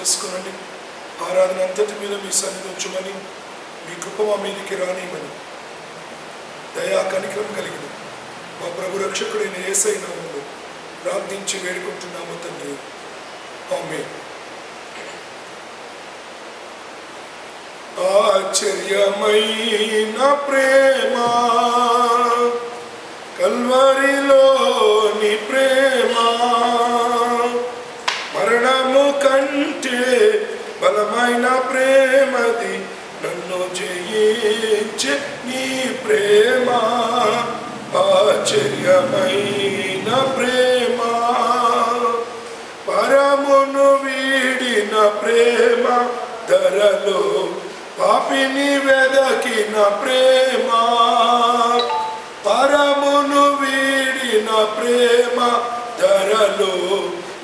చేసుకునండి. ఆరాధన అంతటి మీద మీ సన్నిధి ఉంచమని, మీ కృప మా మీదికి రానియమని దయా కనికరం కలిగిన మా ప్రభు రక్షకుడైన యేసయ్య నామములో ప్రార్థించి వేడుకుంటున్నాము తండ్రి. ఆమేన్. ఆశ్చర్యమైన ప్రేమ, కల్వరిలోని ప్రేమ, మరణము కంటే బలమైన ప్రేమది, నన్ను జయించే నీ ప్రేమ. ఆశ్చర్యమైన ప్రేమ, పరమును వీడిన ప్రేమ, ధరలో పాపిని వెదకిన ప్రేమ, పరమును వీడిన ప్రేమ, ధరలో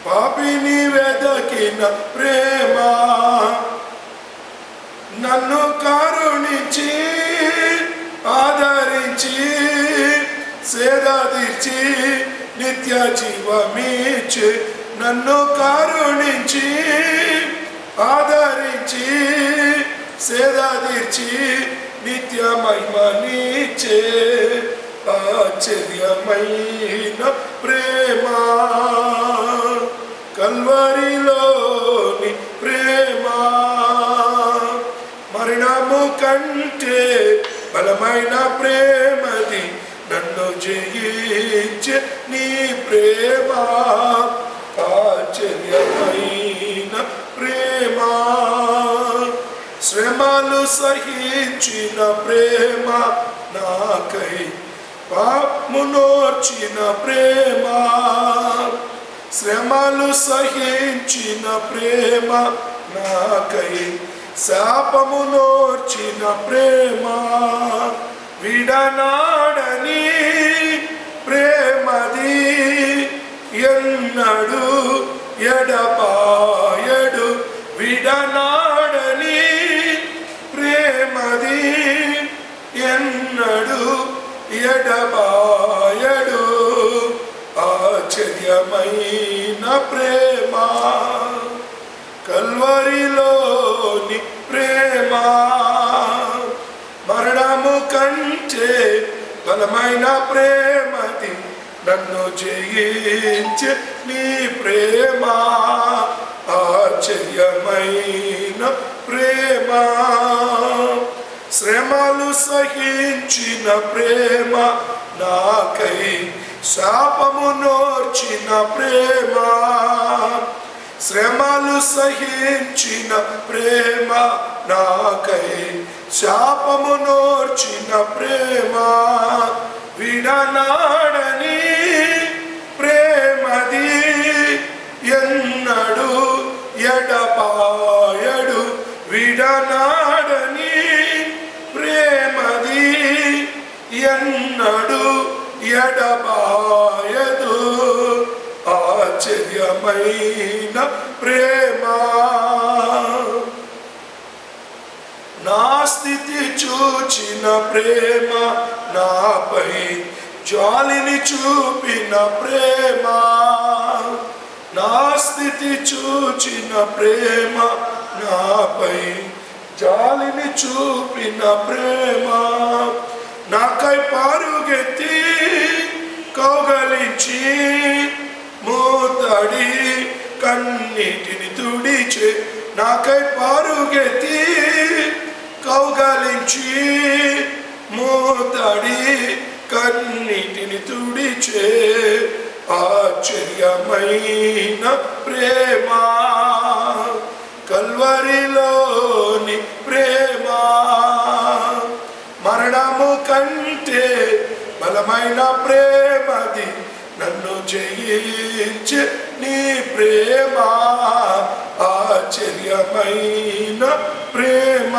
పాపిని వెదకిన ప్రేమ, నన్ను కరుణించి ఆదరించి సేదదీర్చి నిత్య జీవమిచ్చి, నన్ను కరుణించి ఆదరించి సేదదీర్చి నిత్య మహిమనిచ్చే ఆశ్చర్యమైన ప్రేమ, కల్వరిలోని ప్రేమ, మరణము కంటే బలమైన ప్రేమది, నన్ను జయించే నీ ప్రేమ. ఆశ్చర్యమైన ప్రేమ, శ్రమలు సహించిన ప్రేమ, నాకై పాపమునోర్చిన ప్రేమ, శ్రమలు సహించిన ప్రేమ, నాకై శాపమునోర్చిన ప్రేమ, విడనాడని ప్రేమది, ఎన్నడు ఎడబాయడు, విడనాడని ప్రేమది, ఎన్నడు ఎడబాయడు. ఆశ్చర్యమైన ప్రేమ, కల్వరిలోని ప్రేమ, మరణము కంటే బలమైన ప్రేమది, నన్ను జయించే నీ ప్రేమ. ఆశ్చర్యమైన ప్రేమ, శ్రమలు సహించిన ప్రేమ, నాకై శాపమునోర్చిన ప్రేమ, శ్రమలు సహించిన ప్రేమ, నాకై శాపమునోర్చిన ప్రేమ, విడనాడని ప్రేమది, ఎన్నడు ఎడబాయడు, విడనాడని ప్రేమది, ఎన్నడు ఎడబాయదు. ఆశ్చర్యమైన ప్రేమ, నా స్థితి చూచిన ప్రేమ, నాపై జాలిని చూపిన ప్రేమ, నా స్థితి చూచిన ప్రేమ, నాపై జాలిని చూపిన ప్రేమ, నాకై పరుగెత్తి కౌగలించి మూతడి కన్నీటిని తుడిచే, నాకై పరుగెత్తి కౌగలించి మూతడి కన్నీటిని తుడిచే ఆశ్చర్యమైన ప్రేమ, కల్వరిలోని ప్రేమ, మరణము కంటే బలమైన ప్రేమది, నన్ను జయించే నీ ప్రేమ. ఆశ్చర్యమైన ప్రేమ.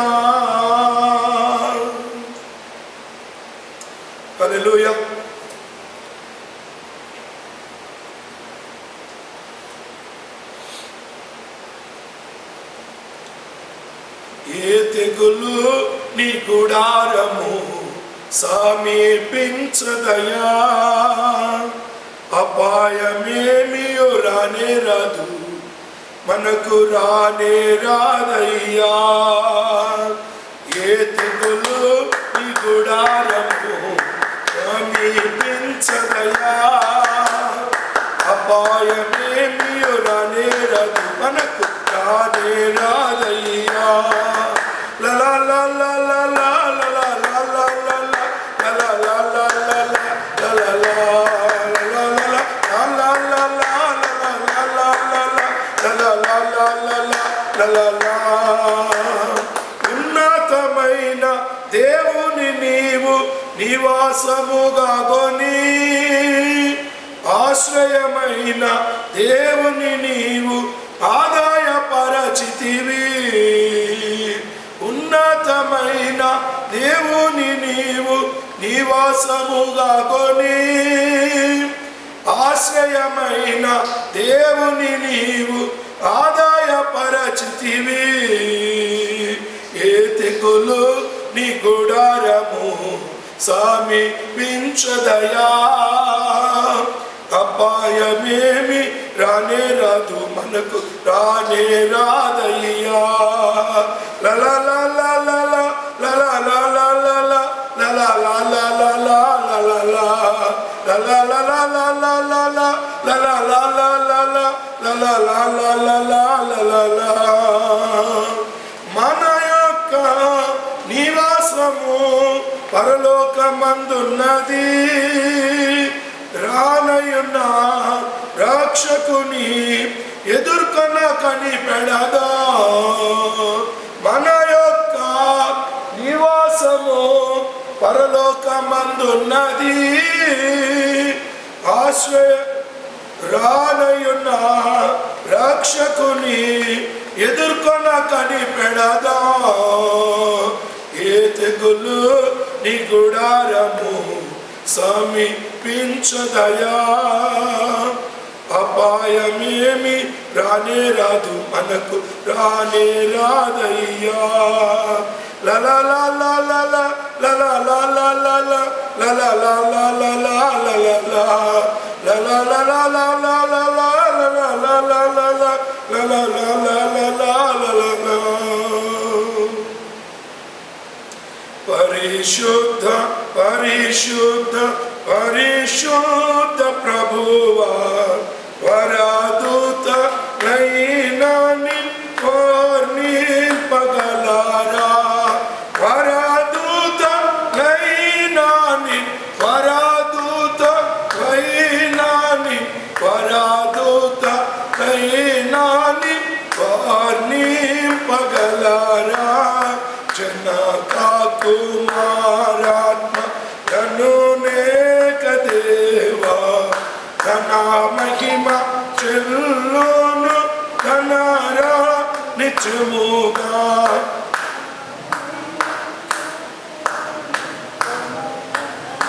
హల్లెలూయా. ఏ తెగులు నీ గుడారము సమీపించదయా, అపాయమేమియో రానే రాదు మనకు రానే రాదయ్యా. ఏ తెగులు నీ గుడారము సమీపించదయ్యా. అపాయమేమి రానే రాదు, మనకు రానే రాదయ్యా. లలా లలా లలా లలా లలా లలా లలా లలా లలా లలా. ఉన్నతమైన దేవుని నీవు నివాసముగా కొని, ఆశ్రయమైన దేవుని నీవు ఆదాయపరచితివి. ఉన్నతమైన దేవుని నీవు నివాసముగా కొని, ఆశ్రయమైన దేవుని నీవు ఆదాయపరచితివి. ఏ తెగులు నీ గుడారము సమీపించదయా. అపాయమేమి రానే రాదు, మనకు రానే రాదయ్యా. లలా లలా లలా లలా లలా లలా లలా లలా లలా లలా లలా లలా లలా లలా లలా లలా. మన యొక్క నివాసము పరలోకమందున్నది. రానయున్న రక్షకుని ఎదుర్కొన కనిపెడదా. మన యొక్క నివాసము పరలోకమందున్నది. ఆశ్రయ రానయున్న రక్షకుని ఎదుర్కొన కనిపెడదా. ఏ తెగులు నీ గుడారము సమీపించదయా. అపాయమేమి రానే రాదు, మనకు రానే రాదయ్యా. లలా లలా లలా లలా లలా లలా లలా లలా లలా లలా లలా లలా లలా లలా లలా. పరిశుద్ధ పరిశుద్ధ పరిశుద్ధ ప్రభువా, వరదూత నైనా పగలారా. వరదూత నైనాని వరదూత నైనాని వరదూత నైనాని వార్ని పగలారా. జనకా కుమారాత్మ కనునేక దేవా, ధన మహిమ చెల్లును ధనరా నిత్యముగా.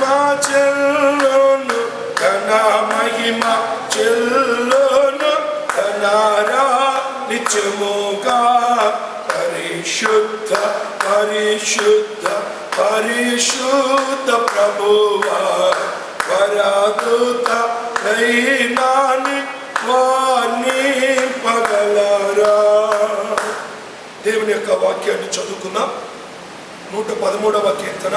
మా చెల్లును ధన మహిమ చెల్లును ధనరా నిత్యముగా. పరిశుద్ధ పరిశుద్ధ పరిశుద్ధ ప్రభువా, వరదూత నైనాని వాణి పగలరా. దేవుని యొక్క వాక్యాన్ని చదువుకున్నాం. 113వ కీర్తన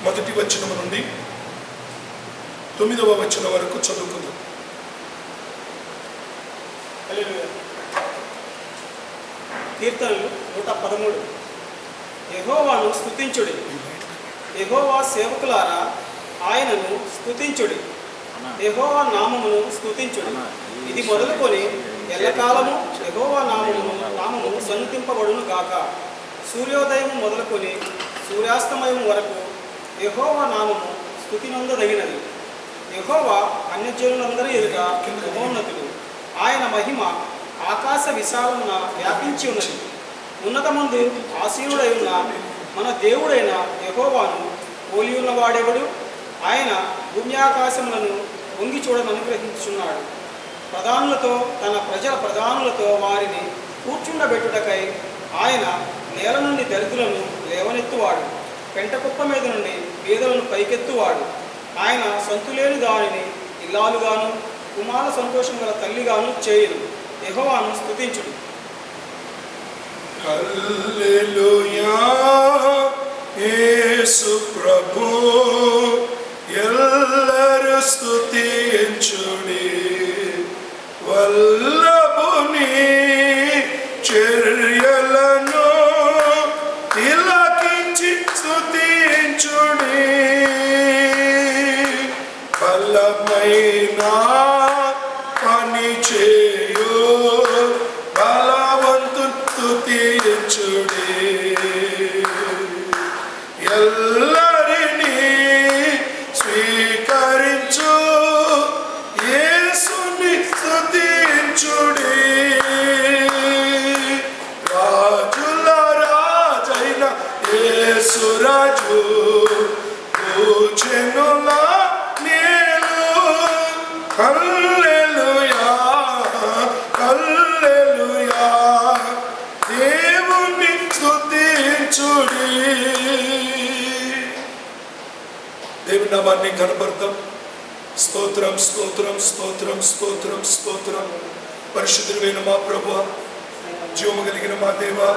మొదటి వచనం నుండి 9వ వచనం వరకు చదువుకుందాం. కీర్తనలు 113. యెహోవాను స్తుతించుడి, యెహోవా సేవకులారా ఆయనను స్తుతించుడి. యెహోవా నామమును స్తుతించుడి. ఇది మొదలుకొని ఎల్లకాలము యెహోవా నామము సన్నుతింపబడును గాక. సూర్యోదయం మొదలుకొని సూర్యాస్తమయం వరకు యెహోవా నామము స్తుతినందదగినది. యెహోవా అన్యజనులందరి ఎదుట మహోన్నతుడు. ఆయన మహిమ ఆకాశ విశాలమున వ్యాపించి ఉన్నది. ఉన్నతమందు ఆసీనుడై ఉన్న మన దేవుడైన యెహోవాను పోలి ఉన్నవాడెవడు? ఆయన భూమ్యాకాశములను వంగి చూడని అనుగ్రహించున్నాడు. ప్రధానులతో తన ప్రజల ప్రధానులతో వారిని కూర్చుండబెట్టుటకై ఆయన నేల నుండి దరిద్రులను లేవనెత్తువాడు. పెంటకుప్ప మీద నుండి పేదలను పైకెత్తువాడు. ఆయన సంతులేని దానిని ఇల్లాలుగాను కుమార సంతోషం గల తల్లిగాను చేయును. యెహోవాను స్తుతించుడి. హల్లెలూయా యేసు ప్రభు ఎల్లరు స్తుతించుడి. వల్లభుని చర్యలను తిలకించి స్తుతించుడి. బలమైన పని చేయు బలవంతుని స్తుతించుడి. ఎల్లరినీ స్వీకరించు యేసుని స్తుతించుడి. రాజుల రాజైన యేసురాజు పూజనుల మేలు. హల్లెలూయా హల్లెలూయా దేవుని స్తుతించుడి. దేవుని నామాన్ని కనపడతాం. స్తోత్రం స్తోత్రం స్తోత్రం స్తోత్రం స్తోత్రం. పరిశుద్ధుడైన మా ప్రభువా, జీవము కలిగిన మా దేవా,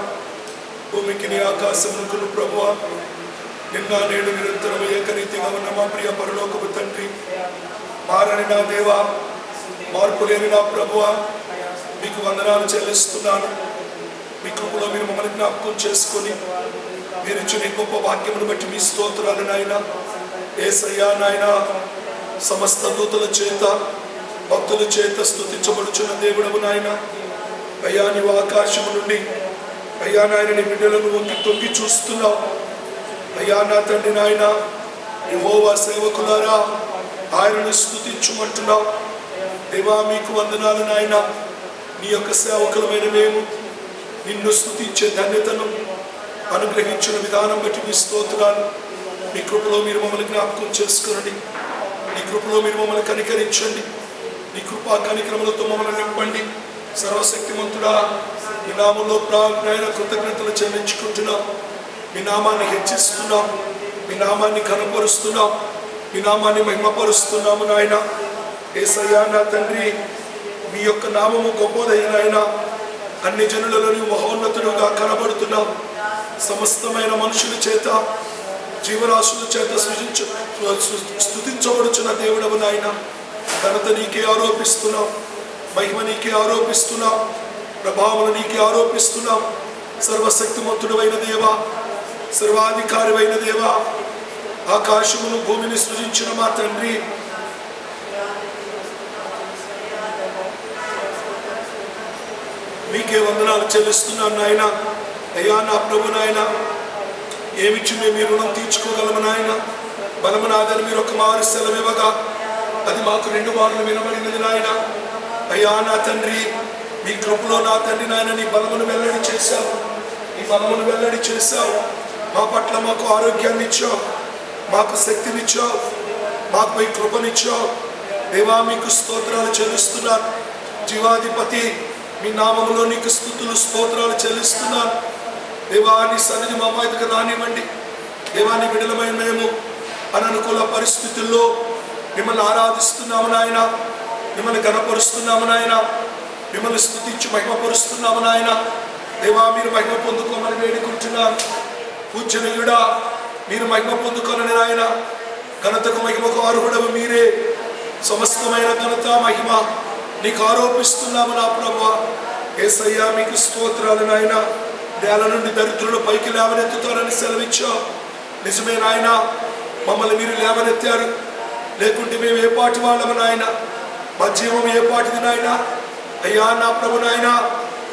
భూమికి నీ ఆకాశమునకును ప్రభువా, నిన్న నేడు నిరంతరం ఏకరీతిగా ఉన్న మా ప్రియ పరలోకపు తండ్రి, మారని నా దేవా, మార్పు లేని నా ప్రభువా, మీకు వందనాలు చెల్లిస్తున్నాను. మీ కృపలో మీరు మమ్మల్ని జ్ఞాపకం చేసుకొని మీరు ఇచ్చిన గొప్ప వాక్యమును బట్టి మీ స్తోత్రాలు నాయన. యేసయ్యా నాయన, సమస్త దూతల చేత భక్తుల చేత స్తుతించబడుచున్న దేవుడవు నాయన. అయ్యా నీవు ఆకాశము నుండి అయ్యా నాయన నీ బిడ్డలను వంగి తొంగి చూస్తున్నావు. అయ్యా నా తండ్రి నాయన, యెహోవా సేవకులారా ఆయనను స్తుతించుమంటున్నావు. దేవా మీకు వందనాలు నాయన. నీ యొక్క సేవకులమైన మేము నిన్ను స్తుతించే ధన్యతను అనుగ్రహించిన విధానం బట్టి మీ స్తోత్రాలు. మీ కృపలో మీరు మమ్మల్ని జ్ఞాపకం చేసుకునండి. నీ కృపలో మీరు మమ్మల్ని కనికరించండి. నీ కృపా కనికరములతో మమ్మల్ని నింపండి. సర్వశక్తిమంతుడా, మీ నామంలో నాయన కృతజ్ఞతలు చెల్లించుకుంటున్నాం. మీ నామాన్ని హెచ్చిస్తున్నాం. మీ నామాన్ని కనపరుస్తున్నాం. మీ నామాన్ని మహిమపరుస్తున్నాము నాయన. యేసయ్యా నా తండ్రి, మీ యొక్క నామము గొప్పదైన ఆయన. అన్ని జనులలో మహోన్నతుడుగా కనబడుతున్నాం. సమస్తమైన మనుషుల చేత జీవరాశుల చేత స్తుతించబడుచున్న దేవుడవు నాయన. ఘనత నీకే ఆరోపిస్తున్నాం, మహిమ నీకే ఆరోపిస్తున్నాం, ప్రభావములు నీకే ఆరోపిస్తున్నాం. సర్వశక్తిమంతుడైన దేవా, సర్వాధికారివైన దేవా, ఆకాశమును భూమిని సృజించిన మా తండ్రి, మీకే వందనాలు చెల్లిస్తున్నాను నాయన. అయ్యా నా ప్రభు నాయన, ఏమిచ్చి మేము మీ రుణం తీర్చుకోగలము నాయన. బలమునాదని మీరు ఒక మారు సెలవివ్వగా అది మాకు 2 మార్లు వినబడినది నాయన. అయ్యా నా తండ్రి, మీ కృపలో నా తండ్రి నాయన నీ బలమును వెల్లడి చేశావు. నీ బలమును వెల్లడి చేశావు. మా పట్ల మాకు ఆరోగ్యాన్ని ఇచ్చావు, మాకు శక్తినిచ్చావు, మాకు మీ కృపనిచ్చావు. దేవా మీకు స్తోత్రాలు చెల్లిస్తున్నాను. జీవాధిపతి, మీ నామములో నీకు స్తుతులు స్తోత్రాలు చెల్లిస్తున్నాను. దేవా నీ సన్నిధి మా మీదకు రానివ్వండి. దేవా నీ బిడ్డలమైన మేము అననుకూల పరిస్థితుల్లో మిమ్మల్ని ఆరాధిస్తున్నాము నాయన. మిమ్మల్ని గణపరుస్తున్నాము నాయన. మిమ్మల్ని స్తుతించి మహిమపరుస్తున్నాము నాయన. దేవా మీరు మహిమ పొందుకోమని వేడుకుంటున్నాను. పూజనీయుడా, మీరు మహిమ పొందుకోనని నాయన. ఘనతకు మహిమకు అర్హుడవు మీరే. సమస్తమైన ఘనత మహిమ నీకు ఆరోపిస్తున్నాము నా ప్రభువా. యేసయ్యా మీకు స్తోత్రాలు నాయన. నేల నుండి దరిద్రులు పైకి లేవనెత్తుతారని సెలవిచ్చావు. నిజమే నాయన, మమ్మల్ని మీరు లేవనెత్తారు. లేకుంటే మేము ఏ పాటి వాళ్ళము నాయన. మా జీవం ఏ పాటిది నాయన. అయ్యా నా ప్రభు నాయన,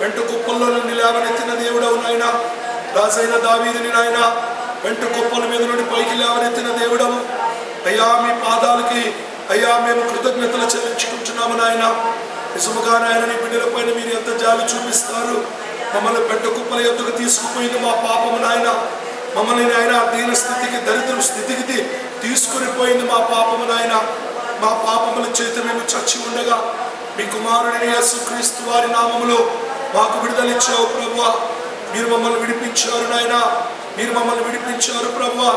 వెంట కుప్పల్లో నుండి లేవనెత్తిన దేవుడవు నాయన. రాజైన దావీదుని నాయన వెంట కుప్పల మీద నుండి పైకి లేవనెత్తిన దేవుడవు. అయ్యా మీ పాదాలకి అయ్యా మేము కృతజ్ఞతలు చెల్లించుకుంటున్నాము నాయన. నిజముగా నాయన నీ బిడ్డల పైన మీరు ఎంత జాలి చూపిస్తారు. మమ్మల్ని పెద్ద కుప్పల ఎద్దుకు తీసుకుపోయింది మా పాపము నాయన. మమ్మల్ని నాయన దీన స్థితికి, దరిద్ర స్థితికి తీసుకుని పోయింది మా పాపము నాయన. మా పాపముల చేత మేము చచ్చి ఉండగా మీ కుమారుడిని యేసుక్రీస్తు వారి నామములో మాకు విడుదలిచ్చావు ప్రభువా. మీరు మమ్మల్ని విడిపించారు నాయన. మీరు మమ్మల్ని విడిపించారు ప్రభువా.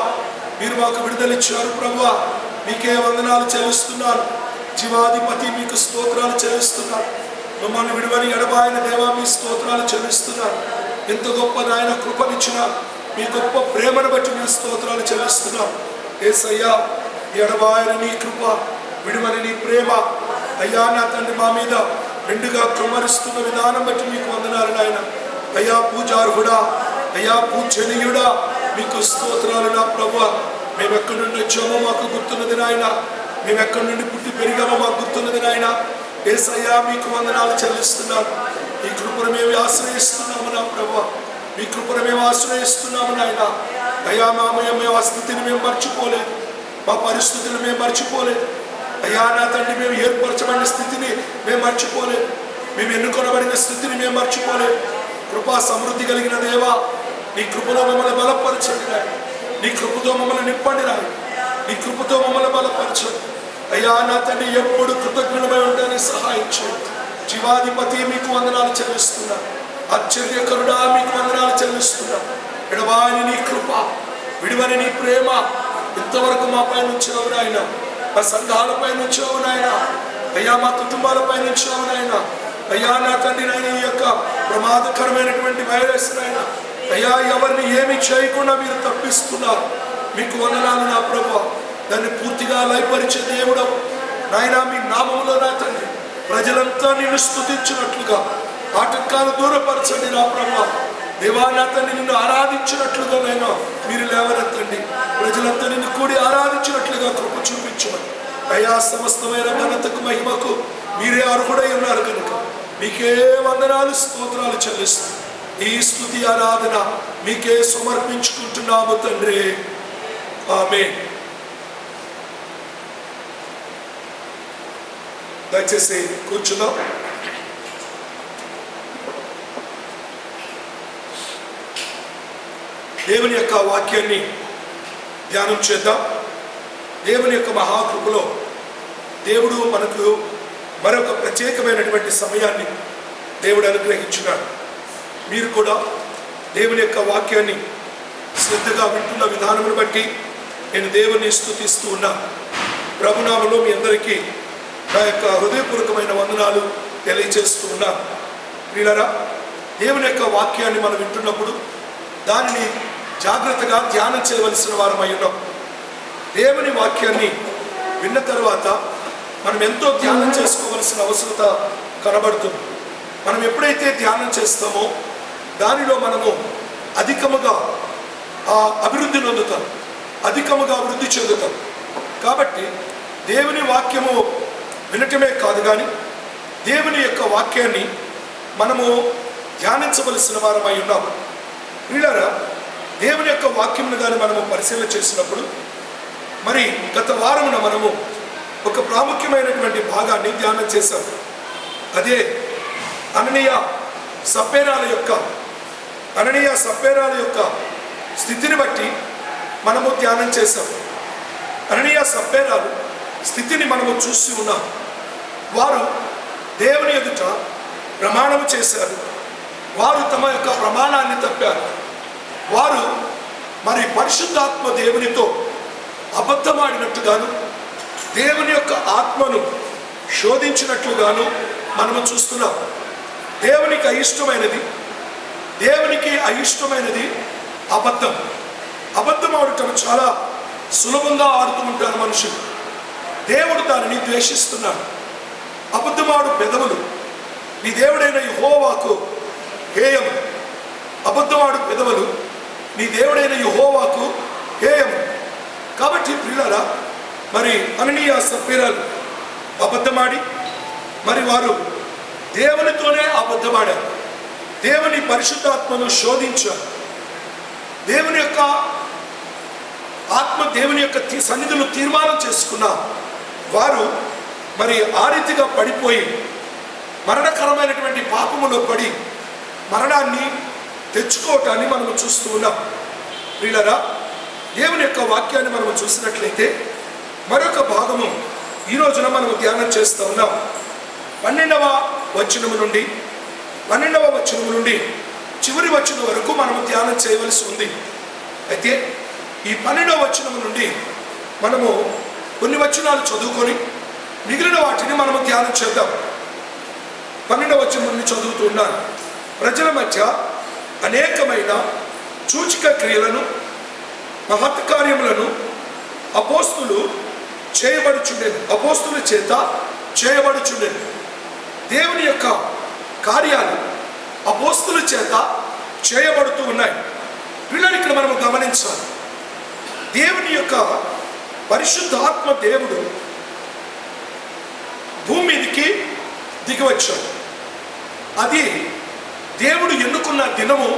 మీరు మాకు విడుదలిచ్చారు ప్రభువా. మీకే వందనాలు చెల్లిస్తున్నాను. జీవాధిపతి మీకు స్తోత్రాలు చెల్లిస్తున్నాను. మమ్మల్ని విడువని ఎడబాయిన దేవా మీ స్తోత్రాలు చెల్లిస్తున్నాను. ఎంత గొప్ప నాయన కృపనిచ్చిన మీ గొప్ప ప్రేమను బట్టి మీ స్తోత్రాలు చెల్లిస్తున్నాను. యేసయ్యా, ఎడబాయని నీ కృప, విడువని నీ ప్రేమ అయ్యా నా తండ్రి మా మీద మెండుగా కుమ్మరిస్తున్న విధానం బట్టి మీకు వందనాలు నాయన. అయ్యా పూజార్హుడా, అయ్యా పూజనీయుడా, మీకు స్తోత్రాలు నా ప్రభువా. మేము ఎక్కడి నుండి వచ్చామో మాకు గుర్తున్నది నాయన. మేము ఎక్కడి నుండి పుట్టి పెరిగామో మాకు గుర్తున్నది నాయన. యేసయ్యా, మీకు వందనాలు చెల్లిస్తున్నాను. ఈ కృపను మేము ఆశ్రయిస్తున్నాము నా ప్రభువా. మీ కృపను మేము ఆశ్రయిస్తున్నాము నాయన. అయ్యా మేము ఆ స్థితిని మేము మర్చిపోలేదు, మా పరిస్థితులు మేము మర్చిపోలేదు. అయ్యా నా తండ్రి, మేము ఏర్పరచబడిన స్థితిని మేము మర్చిపోలేదు, మేము ఎన్నుకొనబడిన స్థితిని మేము మర్చిపోలేదు. కృపా సమృద్ధి కలిగిన దేవా, నీ కృపలో మమ్మల్ని బలపరచండి రాయి. నీ కృపతో మమ్మల్ని నింపండి రాయి. నీ కృపతో మమ్మల్ని బలపరచండి. అయ్యా నా తండ్రి, ఎప్పుడు కృతజ్ఞులమై ఉండడానికి సహాయం చేయండి. జీవాధిపతి మీకు వందనాలు చెల్లిస్తున్నా. ఆశ్చర్యకరుడా మీకు వందనాలు చెల్లిస్తున్నా. ఎడబాయని నీ కృప, విడువని నీ ప్రేమ ఇంతవరకు మా పైన ఉంచావు నాయన. మా సంఘాలపై ఉంచావు నాయన. అయ్యా మా కుటుంబాలపై ఉంచావు నాయన. అయ్యా నా తండ్రి నాయన, ఈ యొక్క ప్రమాదకరమైనటువంటి వైరస్ నాయన అయ్యా ఎవరిని ఏమి చేయకుండా మీరు తప్పిస్తున్నారు. మీకు వందనాలు నా ప్రభువా. దాన్ని పూర్తిగా లయపరిచే దేవుడు నాయన. మీ నామములో నా తండ్రి ప్రజలంతా నిన్ను స్తుతించినట్లుగా ఆటంకాలు దూరపరచండి నా ప్రభువా. దేవా నా తండ్రి, నిన్ను ఆరాధించినట్లుగా నైనా మీరు లేవనెత్తండి. ప్రజలంతా నిన్ను కూడి ఆరాధించినట్లుగా కృప చూపించమని అయ్యా. సమస్తమైన ఘనతకు మహిమకు మీరే అర్హుడై ఉన్నారు కనుక మీకే వందనాలు స్తోత్రాలు చెల్లిస్తూ ఈ స్తుతి ఆరాధన మీకే సమర్పించుకుంటున్నాము తండ్రి. ఆమేన్. దయచేసి కూర్చుందాం. దేవుని యొక్క వాక్యాన్ని ధ్యానం చేద్దాం. దేవుని యొక్క మహాకృపలో దేవుడు మనకు మరొక ప్రత్యేకమైనటువంటి సమయాన్ని దేవుడు అనుగ్రహించున్నాడు. మీరు కూడా దేవుని యొక్క వాక్యాన్ని శ్రద్ధగా వింటున్న విధానమును బట్టి నేను దేవుని స్తుతిస్తూ ఉన్నాను. ప్రభునామములో మీ అందరికీ నా యొక్క హృదయపూర్వకమైన వందనాలు తెలియజేస్తూ ఉన్నాను. ప్రియులారా, దేవుని యొక్క వాక్యాన్ని మనం వింటున్నప్పుడు దానిని జాగ్రత్తగా ధ్యానం చేయవలసిన వారమై ఉన్నాం. దేవుని వాక్యాన్ని విన్న తర్వాత మనం ఎంతో ధ్యానం చేసుకోవలసిన అవసరత కనబడుతుంది. మనం ఎప్పుడైతే ధ్యానం చేస్తామో దానిలో మనము అధికముగా అభివృద్ధి నొందుతాం, అధికముగా అభివృద్ధి చెందుతాం. కాబట్టి దేవుని వాక్యము వినటమే కాదు కానీ దేవుని యొక్క వాక్యాన్ని మనము ధ్యానించవలసిన వారమై ఉన్నాము. వీళ్ళారా, దేవుని యొక్క వాక్యమును కానీ మనము పరిశీలన చేసినప్పుడు మరి గత వారమున మనము ఒక ప్రాముఖ్యమైనటువంటి భాగాన్ని ధ్యానం చేశాం. అదే అననీయ సప్పేరాల యొక్క స్థితిని బట్టి మనము ధ్యానం చేశాం. అననీయ సప్పేరాలు స్థితిని మనము చూసి ఉన్నాం. వారు దేవుని ఎదుట ప్రమాణము చేశారు. వారు తమ యొక్క ప్రమాణాన్ని తప్పారు. వారు మరి పరిశుద్ధాత్మ దేవునితో అబద్ధమాడినట్టుగాను దేవుని యొక్క ఆత్మను శోధించినట్లుగాను మనము చూస్తున్నాం. దేవునికి అయిష్టమైనది అబద్ధం. అబద్ధం ఆడటం చాలా సులభంగా ఆడుతూ ఉంటారు మనుషులు. దేవుడు దానిని ద్వేషిస్తున్నాడు. అబద్ధమాడు పెదవులు నీ దేవుడైన యెహోవాకు హేయం. అబద్ధమాడు పెదవులు నీ దేవుడైన యెహోవాకు హేయం. కాబట్టి ప్రియులారా, మరి అననీయ సప్పీరాలు అబద్ధమాడి మరి వారు దేవునితోనే అబద్ధమాడారు. దేవుని పరిశుద్ధాత్మను శోధించారు. దేవుని యొక్క ఆత్మ దేవుని యొక్క సన్నిధిలో తీర్మానం చేసుకున్న వారు మరి ఆ రీతిగా పడిపోయి మరణకరమైనటువంటి పాపములో పడి మరణాన్ని తెచ్చుకోవటాన్ని మనము చూస్తూ ఉన్నాం. ప్రియులారా, దేవుని యొక్క వాక్యాన్ని మనము చూసినట్లయితే మరొక భాగము ఈ రోజున మనము ధ్యానం చేస్తూ ఉన్నాం. 12వ వచనము నుండి చివరి వచనం వరకు మనము ధ్యానం చేయవలసి ఉంది. అయితే ఈ 12వ వచనము నుండి మనము కొన్ని వచనాలు చదువుకొని మిగిలిన వాటిని మనము ధ్యానం చేద్దాం. 12వ వచనం నుండి చదువుతూ ఉన్నాను. ప్రజల మధ్య అనేకమైన సూచక క్రియలను మహత్కార్యములను అపోస్తుల చేత చేయబడుచుండెను. దేవుని యొక్క కార్యాలు అపోస్తుల చేత చేయబడుతూ ఉన్నాయి. పిల్లలు ఇక్కడ మనము గమనించాలి. దేవుని యొక్క పరిశుద్ధాత్మ దేవుడు భూమి మీదకి దిగివచ్చాడు. అది దేవుడు ఎన్నుకున్న దినము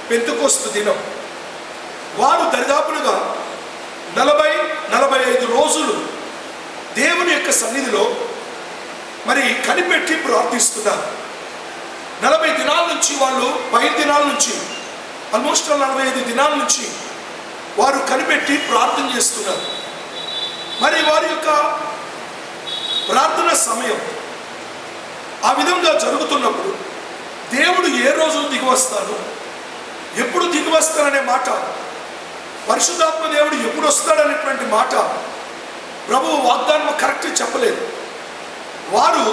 పెంతెకొస్తు దినం. వారు దరిదాపులుగా 40-45 రోజులు దేవుని యొక్క సన్నిధిలో మరి కనిపెట్టి ప్రార్థిస్తున్నారు. 40 దినాల నుంచి వాళ్ళు 5 దినాల నుంచి ఆల్మోస్ట్ 45 దినాల నుంచి వారు కనిపెట్టి ప్రార్థన చేస్తున్నారు. మరి వారి యొక్క ప్రార్థన సమయం ఆ విధంగా జరుగుతున్నప్పుడు దేవుడు ఏ రోజు దిగివస్తాడు, ఎప్పుడు దిగివస్తాడనే మాట, పరిశుద్ధాత్మ దేవుడు ఎప్పుడు వస్తాడనేటువంటి మాట ప్రభువు వాగ్దానం కరెక్ట్ చెప్పలేదు. వారు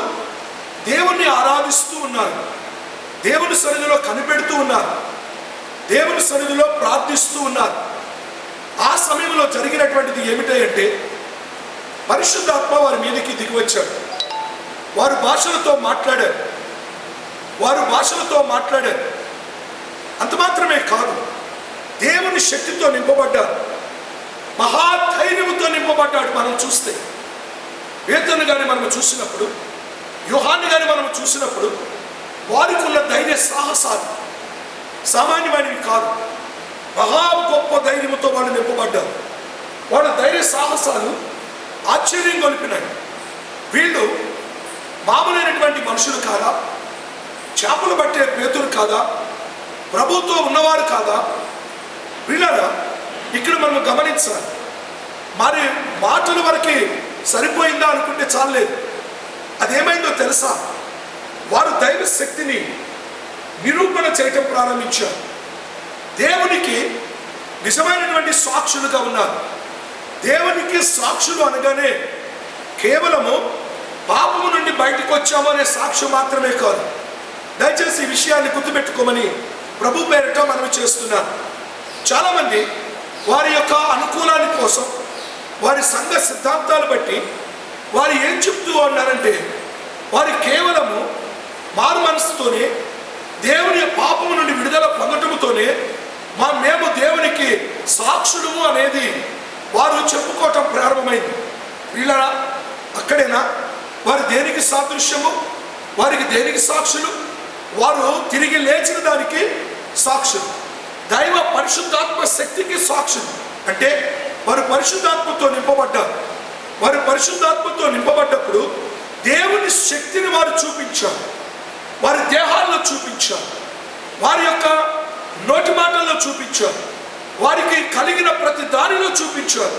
దేవుణ్ణి ఆరాధిస్తూ ఉన్నారు, దేవుని సన్నిధిలో కనిపెడుతూ ఉన్నారు, దేవుని సన్నిధిలో ప్రార్థిస్తూ ఉన్నారు. ఆ సమయంలో జరిగినటువంటిది ఏమిటంటే పరిశుద్ధాత్మ వారి మీదకి దిగివచ్చాడు. వారు భాషలతో మాట్లాడారు. అంత మాత్రమే కాదు, దేవుని శక్తితో నింపబడ్డారు, మహాధైర్యంతో నింపబడ్డాడు. మనం చూస్తే పేతురుని గారిని మనం చూసినప్పుడు, యోహాను గారిని మనం చూసినప్పుడు వారికి ఉన్న ధైర్య సాహసాలు సామాన్యమైనవి కాదు. మహా గొప్ప ధైర్యంతో వాళ్ళు నింపబడ్డారు. వాళ్ళ ధైర్య సాహసాలు ఆశ్చర్యం గొలిపినాయి. వీళ్ళు మామూలైనటువంటి మనుషులు కాదా? చేపలు పట్టే పేతురు కాదా? ప్రభుతో ఉన్నవారు కాదా? వీళ్ళరా ఇక్కడ మనం గమనించాలి. మరి మాటల వరకు సరిపోయిందా అనుకుంటే చాలేదు. అదేమైందో తెలుసా? వారు దైవ శక్తిని నిరూపణ చేయటం ప్రారంభించారు. దేవునికి నిజమైనటువంటి సాక్షులుగా ఉన్నారు. దేవునికి సాక్షులు అనగానే కేవలము పాపము నుండి బయటకు వచ్చాము అనే సాక్ష్యం మాత్రమే కాదు. దయచేసి ఈ విషయాన్ని గుర్తుపెట్టుకోమని ప్రభు పేరిట మనం చేస్తున్నాను. చాలామంది వారి యొక్క అనుకూలాని కోసం, వారి సంఘ సిద్ధాంతాలు బట్టి వారు ఏం చెప్తూ ఉన్నారంటే, వారు కేవలము మారు మనసుతోనే, దేవుని పాపము నుండి విడుదల పొందటంతోనే మేము దేవునికి సాక్షులము అనేది వారు చెప్పుకోవటం ప్రారంభమైంది. వీళ్ళరా అక్కడేనా? వారు దేనికి సాదృశ్యము? వారికి దేనికి సాక్షులు? వారు తిరిగి లేచిన దానికి సాక్షులు, దైవ పరిశుద్ధాత్మ శక్తికి సాక్షులు. అంటే వారు పరిశుద్ధాత్మతో నింపబడ్డారు. వారు పరిశుద్ధాత్మతో నింపబడ్డప్పుడు దేవుని శక్తిని వారు చూపించారు, వారి దేహాల్లో చూపించారు, వారి యొక్క నోటి మాటల్లో చూపించారు, వారికి కలిగిన ప్రతి దానిలో చూపించారు.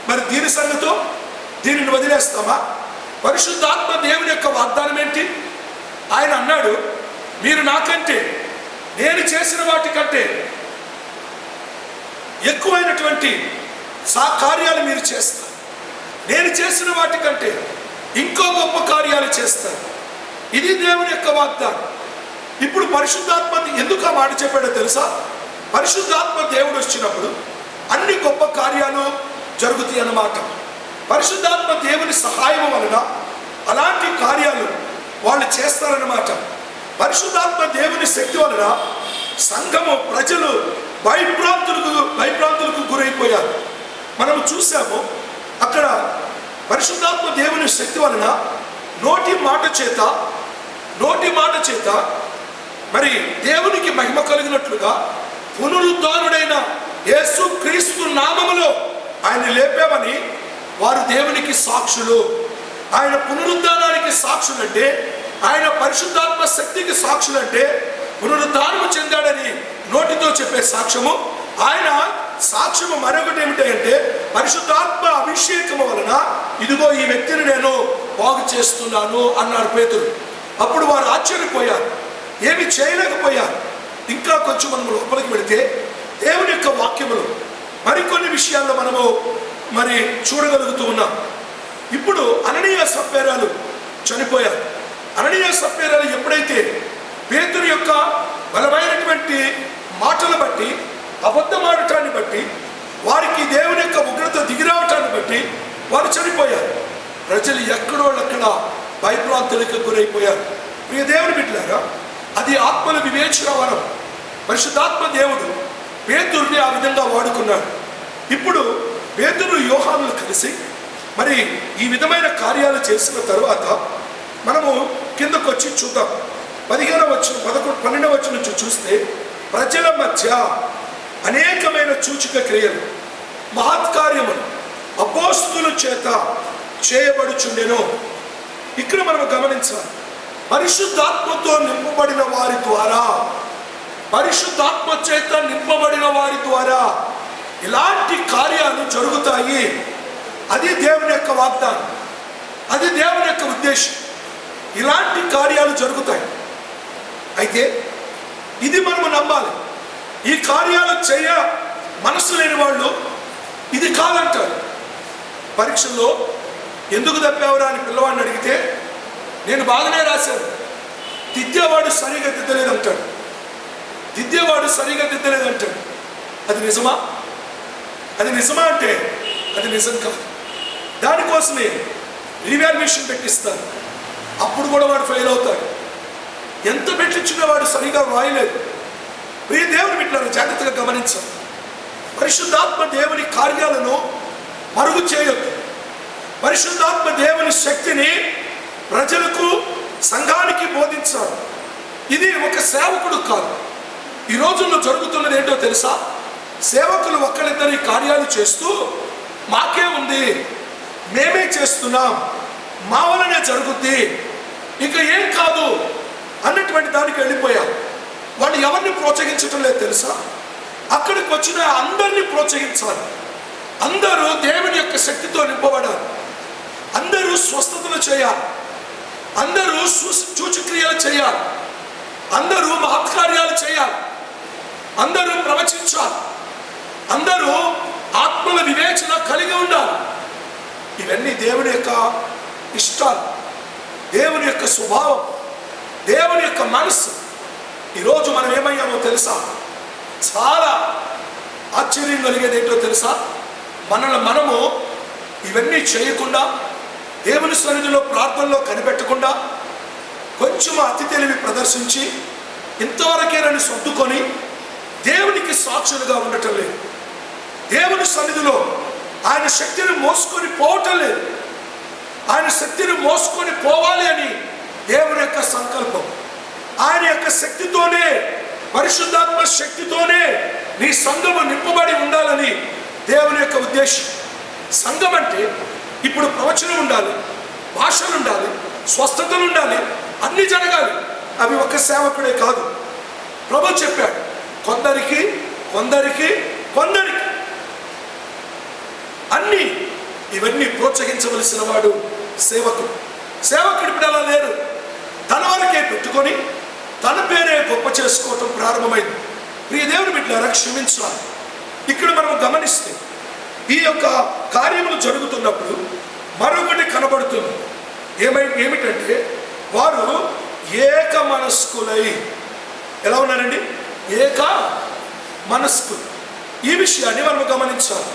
మరి దీని సంగతో దీనిని వదిలేస్తామా? పరిశుద్ధాత్మ దేవుని యొక్క వాగ్దానం ఏంటి? ఆయన అన్నాడు, మీరు నాకంటే, నేను చేసిన వాటికంటే ఎక్కువైనటువంటి కార్యాలు మీరు చేస్తారు. నేను చేసిన వాటికంటే ఇంకో గొప్ప కార్యాలు చేస్తారు. ఇది దేవుని యొక్క వాగ్దానం. ఇప్పుడు పరిశుద్ధాత్మ ఎందుకు ఆ మాట చెప్పాడో తెలుసా? పరిశుద్ధాత్మ దేవుడు వచ్చినప్పుడు అన్ని గొప్ప కార్యాలు జరుగుతాయి అన్నమాట. పరిశుద్ధాత్మ దేవుని సహాయం వలన అలాంటి కార్యాలు వాళ్ళు చేస్తారన్నమాట. పరిశుద్ధాత్మ దేవుని శక్తి వలన సంఘము, ప్రజలు భయభ్రాంతులకు గురైపోయారు. మనం చూసాము అక్కడ పరిశుద్ధాత్మ దేవుని శక్తి వలన నోటి మాట చేత మరి దేవునికి మహిమ కలిగినట్లుగా పునరుద్ధానుడైన యేసు క్రీస్తు నామములో ఆయన లేపామని వారు దేవునికి సాక్షులు. ఆయన పునరుద్ధానానికి సాక్షులంటే, ఆయన పరిశుద్ధాత్మ శక్తికి సాక్షులంటే, పునరుద్ధానము చెందాడని నోటితో చెప్పే సాక్ష్యము. ఆయన సాక్ష్యము మరొకటి ఏమిటంటే, పరిశుద్ధాత్మ అభిషేకము వలన ఇదిగో ఈ వ్యక్తిని నేను బాగు చేస్తున్నాను అన్నాడు పేతురు. అప్పుడు వారు ఆశ్చర్యపోయారు, ఏమి చేయలేకపోయారు. ఇంకా కొంచెం మనం లోపలికి వెళితే దేవుని యొక్క వాక్యములు మరికొన్ని విషయాల్లో మనము చూడగలుగుతూ ఉన్నాం. ఇప్పుడు అననీయ సప్పేరాలు చనిపోయారు. అననీయ సప్పేరాలు ఎప్పుడైతే పేతురు యొక్క బలమైనటువంటి మాటలు బట్టి, అబద్ధమాడటాన్ని బట్టి, వారికి దేవుని యొక్క ఉగ్రత దిగిరావటాన్ని బట్టి వారు చనిపోయారు. ప్రజలు ఎక్కడోళ్ళక్కడ భయభ్రాంతులకు గురైపోయారు. ప్రియ దేవుని బిడ్డలారా, అది ఆత్మల వివేచన వరం. పరిశుద్ధాత్మ దేవుడు పేతురుని ఆ విధంగా వాడుకున్నాడు. ఇప్పుడు పేతురు యోహానులు కలిసి మరి ఈ విధమైన కార్యాలు చేసిన తరువాత మనము కిందకు వచ్చి చూద్దాం. 15వ వచనం 12వ వచనం నుంచి చూస్తే, ప్రజల మధ్య అనేకమైన సూచక క్రియలు, మహత్కార్యములు అపోస్తుల చేత చేయబడుచుండెను. ఇక్కడ మనం గమనించాలి, పరిశుద్ధాత్మతో నింపబడిన వారి ద్వారా, పరిశుద్ధాత్మ చేత నింపబడిన వారి ద్వారా ఇలాంటి కార్యాలు జరుగుతాయి. అది దేవుని యొక్క వాగ్దానం, అది దేవుని యొక్క ఉద్దేశం. ఇలాంటి కార్యాలు జరుగుతాయి. అయితే ఇది మనము నమ్మాలి. ఈ కార్యాలు చేయ మనసు లేని వాళ్ళు ఇది కాదంటారు. పరీక్షల్లో ఎందుకు తప్పావురా అని పిల్లవాడిని అడిగితే, నేను బాగానే రాశాను, దిద్దేవాడు సరిగా దిద్దలేదంటాడు. దిద్దేవాడు సరిగా దిద్దలేదంటాడు. అది నిజమా? అది నిజమా అంటే అది నిజం కాదు. దానికోసమే రివాల్యుయేషన్ పెట్టిస్తారు. అప్పుడు కూడా వాడు ఫెయిల్ అవుతాడు. ఎంత పెట్టించినా వాడు సరిగా రాయలేదు. ప్రియ దేవుని బిడ్డలారా, జాగ్రత్తగా గమనించాలి. పరిశుద్ధాత్మ దేవుని కార్యాలను మరుగు చేయొద్దు. పరిశుద్ధాత్మ దేవుని శక్తిని ప్రజలకు, సంఘానికి బోధించాలి. ఇది ఒక సేవకుడు కాదు. ఈ రోజుల్లో జరుగుతున్నది ఏంటో తెలుసా? సేవకులు ఒక్కరిద్దరి కార్యాలు చేస్తూ మాకే ఉంది, మేమే చేస్తున్నాం, మా వలనే జరుగుద్ది, ఇంకా ఏం కాదు అన్నటువంటి దానికి వెళ్ళిపోయారు. వాళ్ళు ఎవరిని ప్రోత్సహించడం లేదు తెలుసా? అక్కడికి వచ్చిన అందరినీ ప్రోత్సహించాలి. అందరూ దేవుని యొక్క శక్తితో నింపబడాలి. అందరూ స్వస్థతలు చేయాలి. అందరూ సూచక్రియలు చేయాలి. అందరూ మహత్కార్యాలు చేయాలి. అందరూ ప్రవచించాలి. అందరూ ఆత్మల వివేచన కలిగి ఉండాలి. ఇవన్నీ దేవుని యొక్క ఇష్టాలు, దేవుని యొక్క స్వభావం, దేవుని యొక్క మనస్సు. ఈరోజు మనం ఏమయ్యామో తెలుసా? చాలా ఆశ్చర్యం కలిగేది ఏంటో తెలుసా? మనము ఇవన్నీ చేయకుండా, దేవుని సన్నిధిలో ప్రార్థనలో కనిపెట్టకుండా, కొంచెం అతి తెలివి ప్రదర్శించి ఇంతవరకేనని సర్దుకొని దేవునికి సాక్షులుగా ఉండటం లేదు. దేవుని సన్నిధిలో ఆయన శక్తిని మోసుకొని పోవటం లేదు. ఆయన శక్తిని మోసుకొని పోవాలి అని దేవుని యొక్క సంకల్పం. ఆయన యొక్క శక్తితోనే, పరిశుద్ధాత్మ శక్తితోనే నీ సంఘము నింపబడి ఉండాలని దేవుని యొక్క ఉద్దేశం. సంఘం అంటే ఇప్పుడు ప్రవచనం ఉండాలి, భాషలు ఉండాలి, స్వస్థతలు ఉండాలి, అన్ని జరగాలి. అవి ఒక సేవకుడే కాదు. ప్రభు చెప్పాడు, కొందరికి కొందరికి కొందరికి అన్ని. ఇవన్నీ ప్రోత్సహించవలసిన వాడు సేవకుడు. సేవకుడు ఇప్పుడు అలా లేరు. తన వరకే పెట్టుకొని తన పేరే గొప్ప చేసుకోవటం ప్రారంభమైంది. ప్రియ దేవుని బిడ్డలారా, క్షమించాలి. ఇక్కడ మనం గమనిస్తే ఈ యొక్క కార్యములు జరుగుతున్నప్పుడు మరొకటి కనబడుతుంది. ఏమిటంటే వారు ఏక మనస్కులై, ఎలా ఉన్నారండి? ఏక మనస్కులు. ఈ విషయాన్ని మనం గమనించాలి.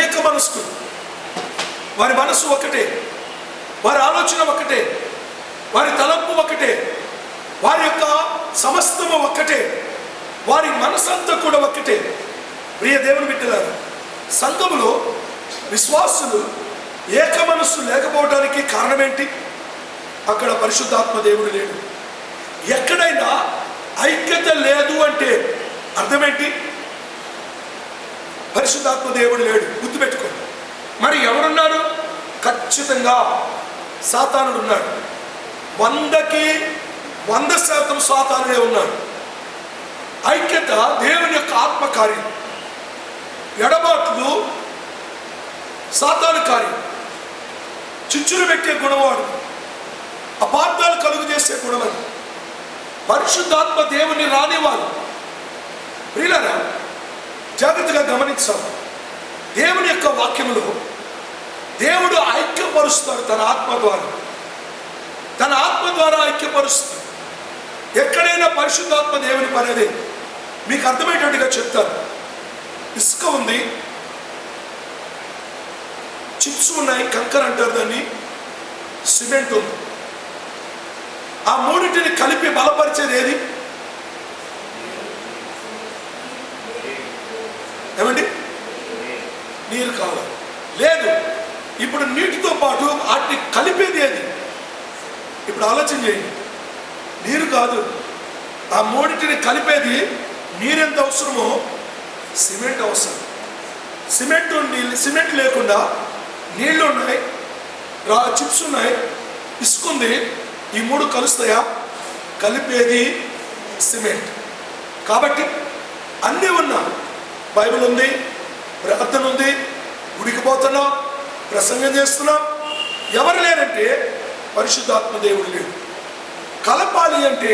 ఏక మనస్కులు, వారి మనస్సు ఒకటే, వారి ఆలోచన ఒకటే, వారి తలంపు ఒకటే, వారి యొక్క సమస్తము ఒక్కటే, వారి మనసంతా కూడా ఒక్కటే. ప్రియ దేవుని బిడ్డలారా, సంఘములో విశ్వాసులు ఏక మనస్సు లేకపోవడానికి కారణం ఏంటి? అక్కడ పరిశుద్ధాత్మ దేవుడు లేడు. ఎక్కడైనా ఐక్యత లేదు అంటే అర్థమేంటి? పరిశుద్ధాత్మ దేవుడు లేడు. గుర్తుపెట్టుకోండి. మరి ఎవరున్నారు? ఖచ్చితంగా సాతానుడు ఉన్నాడు. 100కి 100% సాతానుడే ఉన్నాడు. ఐక్యత దేవుని యొక్క ఆత్మకార్యం, ఎడబాట్లు సాతాను కార్యం. చిచ్చులు పెట్టే గుణవాడు, అపార్థాలు కలుగు చేసే గుణమని. పరిశుద్ధాత్మ దేవుని రానివాడు. ప్రియులారా, జాగ్రత్తగా గమనించాలి. దేవుని యొక్క వాక్యములో దేవుడు ఐక్యపరుస్తాడు తన ఆత్మ ద్వారా. తన ఆత్మ ద్వారా ఐక్యపరుస్తాడు. ఎక్కడైనా పరిశుద్ధాత్మ దేవుని పని అదే. మీకు అర్థమయ్యేటట్టుగా చెప్తాను. ఇసుక ఉంది, చిప్స్ ఉన్నాయి, కంకర అంటారు దాన్ని, సిమెంట్ ఉంది. ఆ మూడింటిని కలిపి బలపరిచేది ఏది? ఏమండి? నీరు కావాలి. లేదు, ఇప్పుడు నీటితో పాటు వాటిని కలిపేది ఏది? ఇప్పుడు ఆలోచన చేయండి. నీరు కాదు, ఆ మూడింటిని కలిపేది నీరెంత అవసరమో సిమెంట్ అవసరం. సిమెంట్ లేకుండా నీళ్లు ఉన్నాయి, చిప్స్ ఉన్నాయి, ఇసుకుంది. ఈ మూడు కలుస్తాయా? కలిపేది సిమెంట్. కాబట్టి అన్నీ ఉన్నా, బైబిల్ ఉంది, ప్రార్థన ఉంది, గుడికి పోతున్నాం, ప్రసంగం చేస్తున్నాం. ఎవరు లేరంటే పరిశుద్ధాత్మ దేవుడు లేడు. కలపాలి అంటే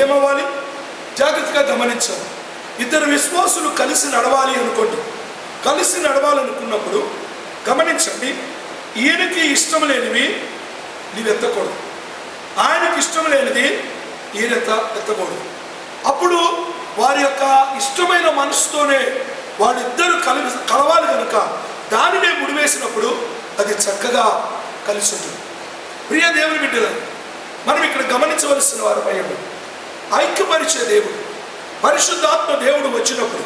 ఏమవ్వాలి? జాగ్రత్తగా గమనించాలి. ఇద్దరు విశ్వాసులు కలిసి నడవాలి అనుకోండి. కలిసి నడవాలనుకున్నప్పుడు గమనించండి, ఈయనకి ఇష్టం లేనివి నీవు ఎత్తకూడదు, ఆయనకి ఇష్టం లేనిది ఈయన ఎత్తకూడదు. అప్పుడు వారి యొక్క ఇష్టమైన మనసుతోనే వాళ్ళిద్దరూ కలవాలి కనుక దానినే ముడివేసినప్పుడు అది చక్కగా కలిసి ఉంటుంది. ప్రియ దేవుని బిడ్డలు, మనం ఇక్కడ గమనించవలసిన వారమై ఐక్యపరిచే దేవుడు పరిశుద్ధాత్మ దేవుడు వచ్చినప్పుడు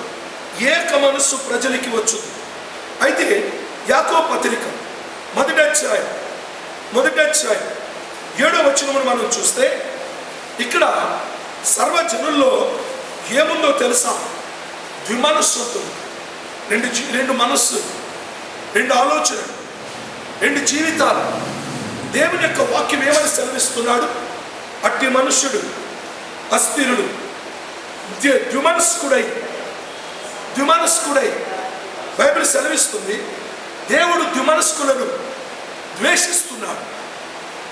ఏక మనస్సు ప్రజలకి వచ్చుతుంది. అయితే యాకోబు పత్రిక మొదటి అధ్యాయం 7వ వచనమును మనం చూస్తే ఇక్కడ సర్వజనుల్లో ఏముందో తెలుసా? ద్విమనస్సులు, రెండు మనస్సు, రెండు ఆలోచనలు, రెండు జీవితాలు. దేవుని యొక్క వాక్యం ఏమని సెలవిస్తున్నాడు? అట్టి మనుష్యుడు అస్థిరుడు, ద్విమనస్కుడై బైబిల్ సెలవిస్తుంది. దేవుడు ద్విమనస్కులను ద్వేషిస్తున్నాడు.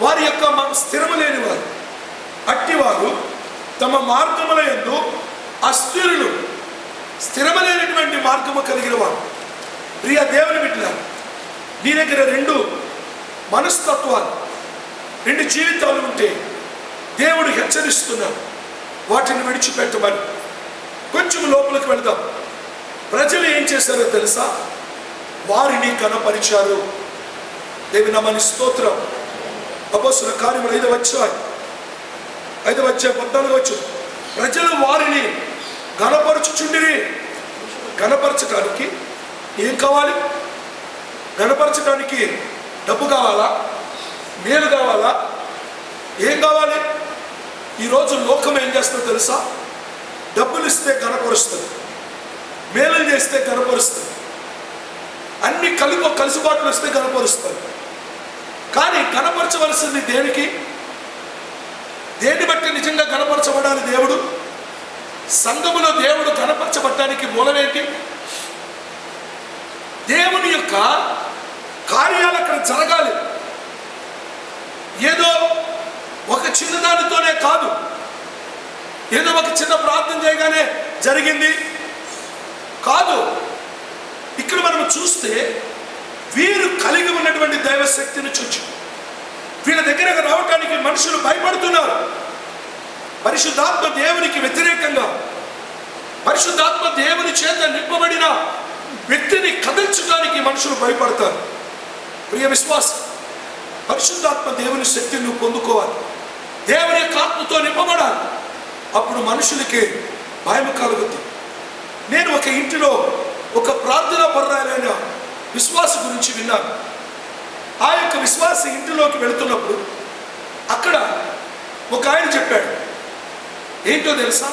వారి యొక్క స్థిరము లేని వారు, అట్టివారు తమ మార్గముల యందు అస్థిరులు, స్థిరమలేనటువంటి మార్గము కలిగిన వారు. ప్రియ దేవుని బిడ్డలారా, నీ దగ్గర రెండు మనస్తత్వాలు, రెండు జీవితాలు ఉంటే దేవుడు హెచ్చరిస్తున్నాడు, వాటిని విడిచిపెట్టమని. కొంచెం లోపలికి వెళదాం. ప్రజలు ఏం చేశారో తెలుసా? వారిని కనపరిచారు. దేవుని నామానికి స్తోత్రం. అపోస్తలుల కార్యములు 5వ అధ్యాయం 14వ వచనం. ప్రజలు వారిని గణపరచుచుండిరి. గణపరచడానికి ఏం కావాలి? గణపరచడానికి డబ్బు కావాలా? మేలు కావాలా? ఏం కావాలి? ఈరోజు లోకం ఏం చేస్తుందో తెలుసా? డబ్బులు ఇస్తే గణపరుస్తుంది, మేలు చేస్తే గణపరుస్తుంది, అన్ని కలిసిబాట్లు వస్తే గణపరుస్తుంది. కానీ గణపరచవలసింది దేనికి? దేన్ని బట్టి నిజంగా గణపరచబడాలి దేవుడు? సంఘములో దేవుడు గణపరచబడటానికి మూలమేంటి? దేవుని యొక్క కార్యాలు అక్కడ జరగాలి. ఏదో ఒక చిన్నదానితోనే కాదు, ఏదో ఒక చిన్న ప్రార్థన చేయగానే జరిగింది కాదు. ఇక్కడ మనం చూస్తే వీరు కలిగి ఉన్నటువంటి దైవశక్తిని చూచి వీళ్ళ దగ్గరకు రావటానికి మనుషులు భయపడుతున్నారు. పరిశుద్ధాత్మ దేవునికి వ్యతిరేకంగా, పరిశుద్ధాత్మ దేవుని చేత నింపబడిన వ్యక్తిని కదిల్చడానికి మనుషులు భయపడతారు. ప్రియ విశ్వాసం, పరిశుద్ధాత్మ దేవుని శక్తిని నువ్వు పొందుకోవాలి. దేవుని యొక్క ఆత్మతో నింపబడాలి. అప్పుడు మనుషులకి భయం కలుగుతుంది. నేను ఒక ఇంటిలో ఒక ప్రార్థనా పరురాలైన విశ్వాస గురించి విన్నాను. ఆ యొక్క విశ్వాస ఇంటిలోకి వెళుతున్నప్పుడు అక్కడ ఒక ఆయన చెప్పాడు, ఏంటో తెలుసా?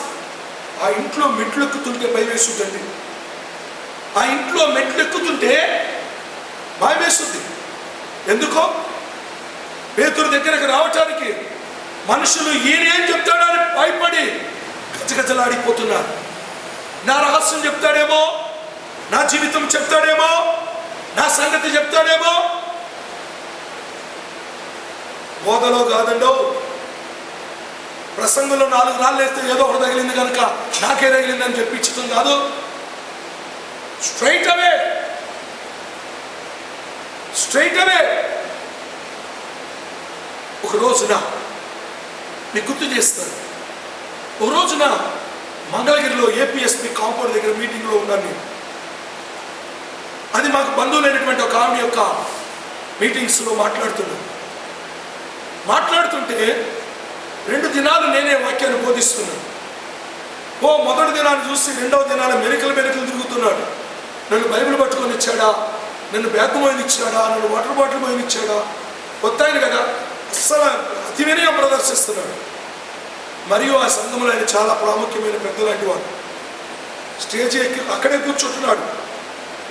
ఆ ఇంట్లో మెట్లు ఎక్కుతుంటే భయం వేస్తుందండి. ఆ ఇంట్లో మెట్లు ఎక్కుతుంటే భయం వేస్తుంది. ఎందుకో? పేతురు దగ్గరకు రావటానికి మనుషులు ఈయన ఏం చెప్తాడని భయపడి గజగజలాడిపోతున్నారు. నా రహస్యం చెప్తాడేమో, నా జీవితం చెప్తాడేమో, నా సంగతి చెప్తాడేమో. బోధలో కాదండో, ప్రసంగంలో 4 రాళ్ళు వేస్తే ఏదో ఒకటి తగిలింది కనుక నాకే తగిలిందని చెప్పించడం కాదు. స్ట్రైట్ అవే స్ట్రైట్ అవే ఒక రోజున మీకు గుర్తు చేస్తాను. ఒక రోజున మంగళగిరిలో ఏపీఎస్పీ కాంపౌండ్ దగ్గర మీటింగ్లో ఉన్నాను నేను. అది మాకు బంధువులైనటువంటి ఒక ఆవిడ యొక్క మీటింగ్స్లో మాట్లాడుతుంటే 2 దినాలు నేనే వాక్యాన్ని బోధిస్తున్నాను. మొదటి దినాన్ని చూసి 2వ దినాన మెరికలు తిరుగుతున్నాడు. నన్ను బైబిల్ పట్టుకొని ఇచ్చాడా, నన్ను బ్యాగ్ మోయనిచ్చాడా, నన్ను వాటర్ బాటిల్ మోయనిచ్చాడా, కొత్త కదా అస్సలు అతి వినయం ప్రదర్శిస్తున్నాడు. మరియు ఆ సంఘంలో ఆయన చాలా ప్రాముఖ్యమైన పెద్దలాంటి వాడు. స్టేజ్ ఎక్కి అక్కడే కూర్చుంటున్నాడు.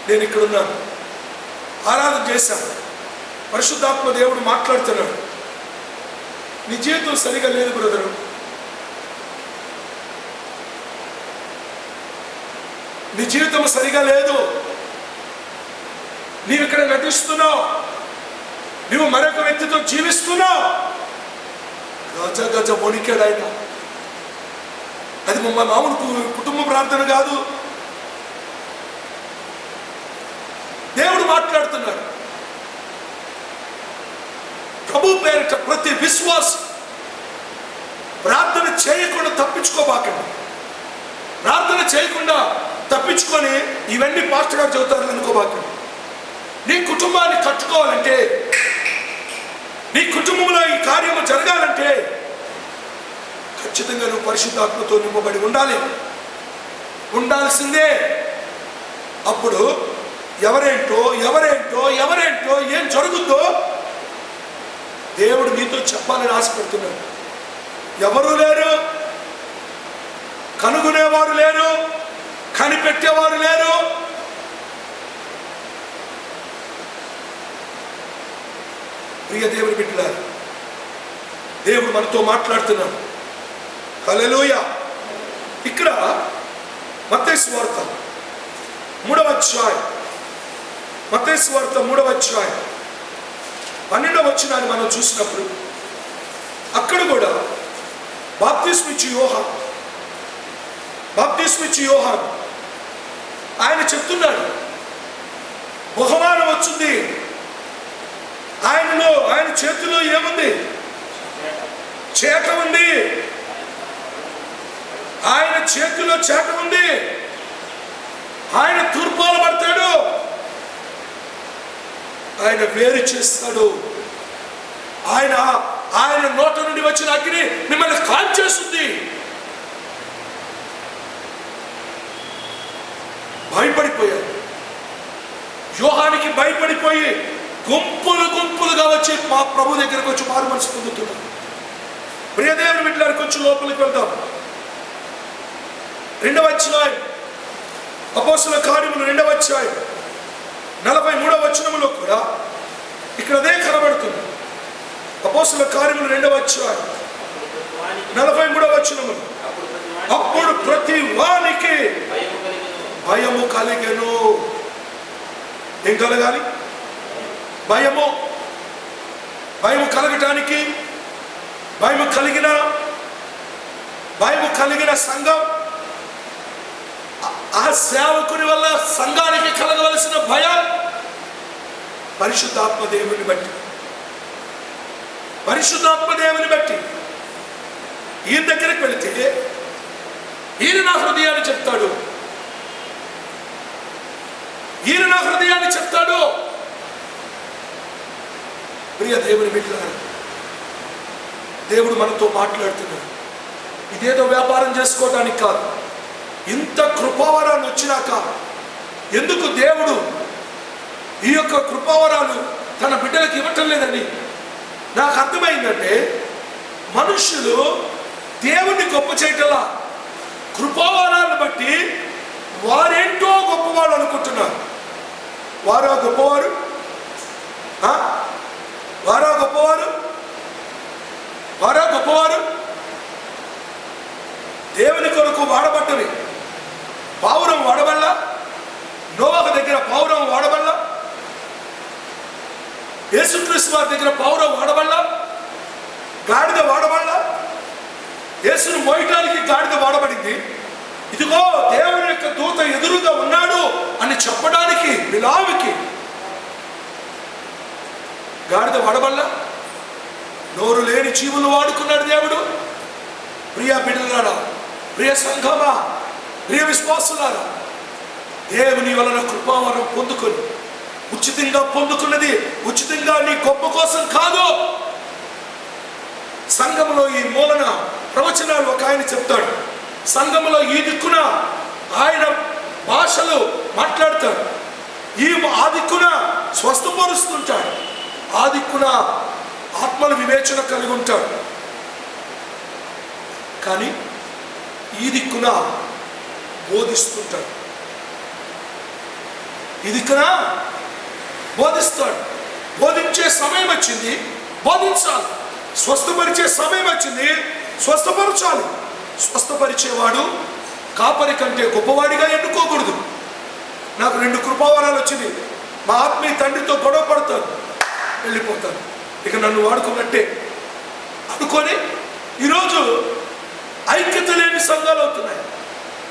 నేను ఇక్కడున్నాను, ఆరాధన చేశాను. పరిశుద్ధాత్మ దేవుడు మాట్లాడుతున్నాడు. నీ జీవితం సరిగా లేదు బ్రదరు, నీ జీవితం సరిగా లేదు, నీవు ఇక్కడ నటిస్తున్నావు, నువ్వు మరొక వ్యక్తితో జీవిస్తున్నావు. గజ వణికాడు ఆయన. అది మామూలు కుటుంబ ప్రార్థన కాదు. దేవుడు మాట్లాడుతున్నాడు. ప్రభు పేరిట ప్రతి విశ్వాసం ప్రార్థన చేయకుండా తప్పించుకోబాకండి. ప్రార్థన చేయకుండా తప్పించుకొని ఇవన్నీ పాస్టర్ గారు చెబుతారు అనుకోబాకండి. నీ కుటుంబాన్ని కట్టుకోవాలంటే, నీ కుటుంబంలో ఈ కార్యము జరగాలంటే ఖచ్చితంగా నువ్వు పరిశుద్ధాత్మతో నింపబడి ఉండాల్సిందే. అప్పుడు ఎవరేంటో ఏం జరుగుద్దో దేవుడు నీతో చెప్పాలని ఆశపడుతున్నాడు. ఎవరు లేరు, కనుగొనేవారు లేరు, కనిపెట్టేవారు లేరు. ప్రియ దేవుని బిడ్డలారా, దేవుడు మనతో మాట్లాడుతున్నాడు. హల్లెలూయా. ఇక్కడ మత్తయి సువార్త 3వ అధ్యాయం, మత్తయి సువార్త 3వ అధ్యాయం 12వ వచనాన్ని మనం చూసినప్పుడు అక్కడ కూడా బాప్తిస్మిచ్చి యోహాను ఆయన చెప్తున్నాడు, బహుమానం వచ్చింది. ఆయన చేతిలో ఏముంది? చేట ఉంది. ఆయన చేతిలో చేట ఉంది. ఆయన తూర్పాలు పడతాడు, ఆయన వేరు చేస్తాడు. ఆయన నోట నుండి వచ్చిన అగ్ని మిమ్మల్ని కాల్చేస్తుంది. భయపడిపోయాడు. యోహానికి భయపడిపోయి గుంపులుగా వచ్చి మా ప్రభు దగ్గరకు వచ్చి మారు మనసు పొందుతున్నారు. ప్రియదేవుని బిడ్డలారా, కొంచెం లోపలికి వెళ్దాం. 2వ అధ్యాయం అపోస్తలుల కార్యములు 2వ అధ్యాయం 43వ వచనములో కూడా ఇక్కడ అదే కనబడుతుంది. అపోస్తలుల కార్యములు 2వ అధ్యాయం 43వ వచనములు, అప్పుడు ప్రతి వానికి భయము కలిగెను. ఏం కలగాలి? భయము కలగటానికి, భయము కలిగిన సంఘం, ఆ సేవకుని వల్ల సంఘానికి కలగవలసిన భయం పరిశుద్ధాత్మ దేవుని బట్టి ఈయన దగ్గరికి వెళితే ఈయన నా హృదయాన్ని చెప్తాడు. ప్రియ దేవుని బిడ్డలారా, దేవుడు మనతో మాట్లాడుతున్నాడు. ఇదేదో వ్యాపారం చేసుకోవడానికి కాదు. ఇంత కృపావరాలు వచ్చినాక ఎందుకు దేవుడు ఈ యొక్క కృపావరాలు తన బిడ్డలకు ఇవ్వటం లేదని నాకు అర్థమైందంటే, మనుషులు దేవుణ్ణి గొప్ప చేయటలా కృపావరాలను బట్టి వారేంటో గొప్పవాళ్ళు అనుకుంటున్నారు. వారా గొప్పవారు దేవుని కొరకు వాడబడ్డవి. పావురం వాడబల్లా, నోవాహు దగ్గర పావురం వాడబల్లా, యేసుక్రీస్తు వారి దగ్గర పావురం వాడబల్లా, గాడిద వాడబల్లా. యేసును మోయటానికి గాడిద వాడబడింది. ఇదిగో దేవుని యొక్క దూత ఎదురుగా ఉన్నాడు అని చెప్పడానికి, విలావికి గాడిద వాడబల్లా? నోరు లేని జీవులు వాడుకున్నాడు దేవుడు. ప్రియ బిడ్డలారా, ప్రియ సంఘమా, ప్రియ విశ్వాసులారా, దేవుని వలన కృపావరం పొందుకొని ఉచితంగా పొందుకున్నది ఉచితంగా నీ గొప్ప కోసం కాదు. సంఘములో ఈ మూలన ప్రవచనాలు ఒక ఆయన చెప్తాడు. సంఘములో ఈ దిక్కున ఆయన భాషలు మాట్లాడతాడు. ఆ దిక్కున స్వస్థపరుస్తుంటాడు. ఆ దిక్కున ఆత్మల వివేచన కలిగి ఉంటాడు. కానీ ఈ దిక్కున బోధిస్తుంటాడు. ఈ దిక్కున బోధిస్తాడు. బోధించే సమయం వచ్చింది, బోధించాలి. స్వస్థపరిచే సమయం వచ్చింది, స్వస్థపరచాలి. స్వస్థపరిచేవాడు కాపరి కంటే గొప్పవాడిగా ఎన్నుకోకూడదు. నాకు 2 కృపావరాలు వచ్చింది, మా ఆత్మీయ తండ్రితో గొడవ పడతాను, వెళ్ళిపోతాను, ఇక నన్ను వాడుకున్నట్టే అనుకొని ఈరోజు ఐక్యత లేని సంఘాలు అవుతున్నాయి.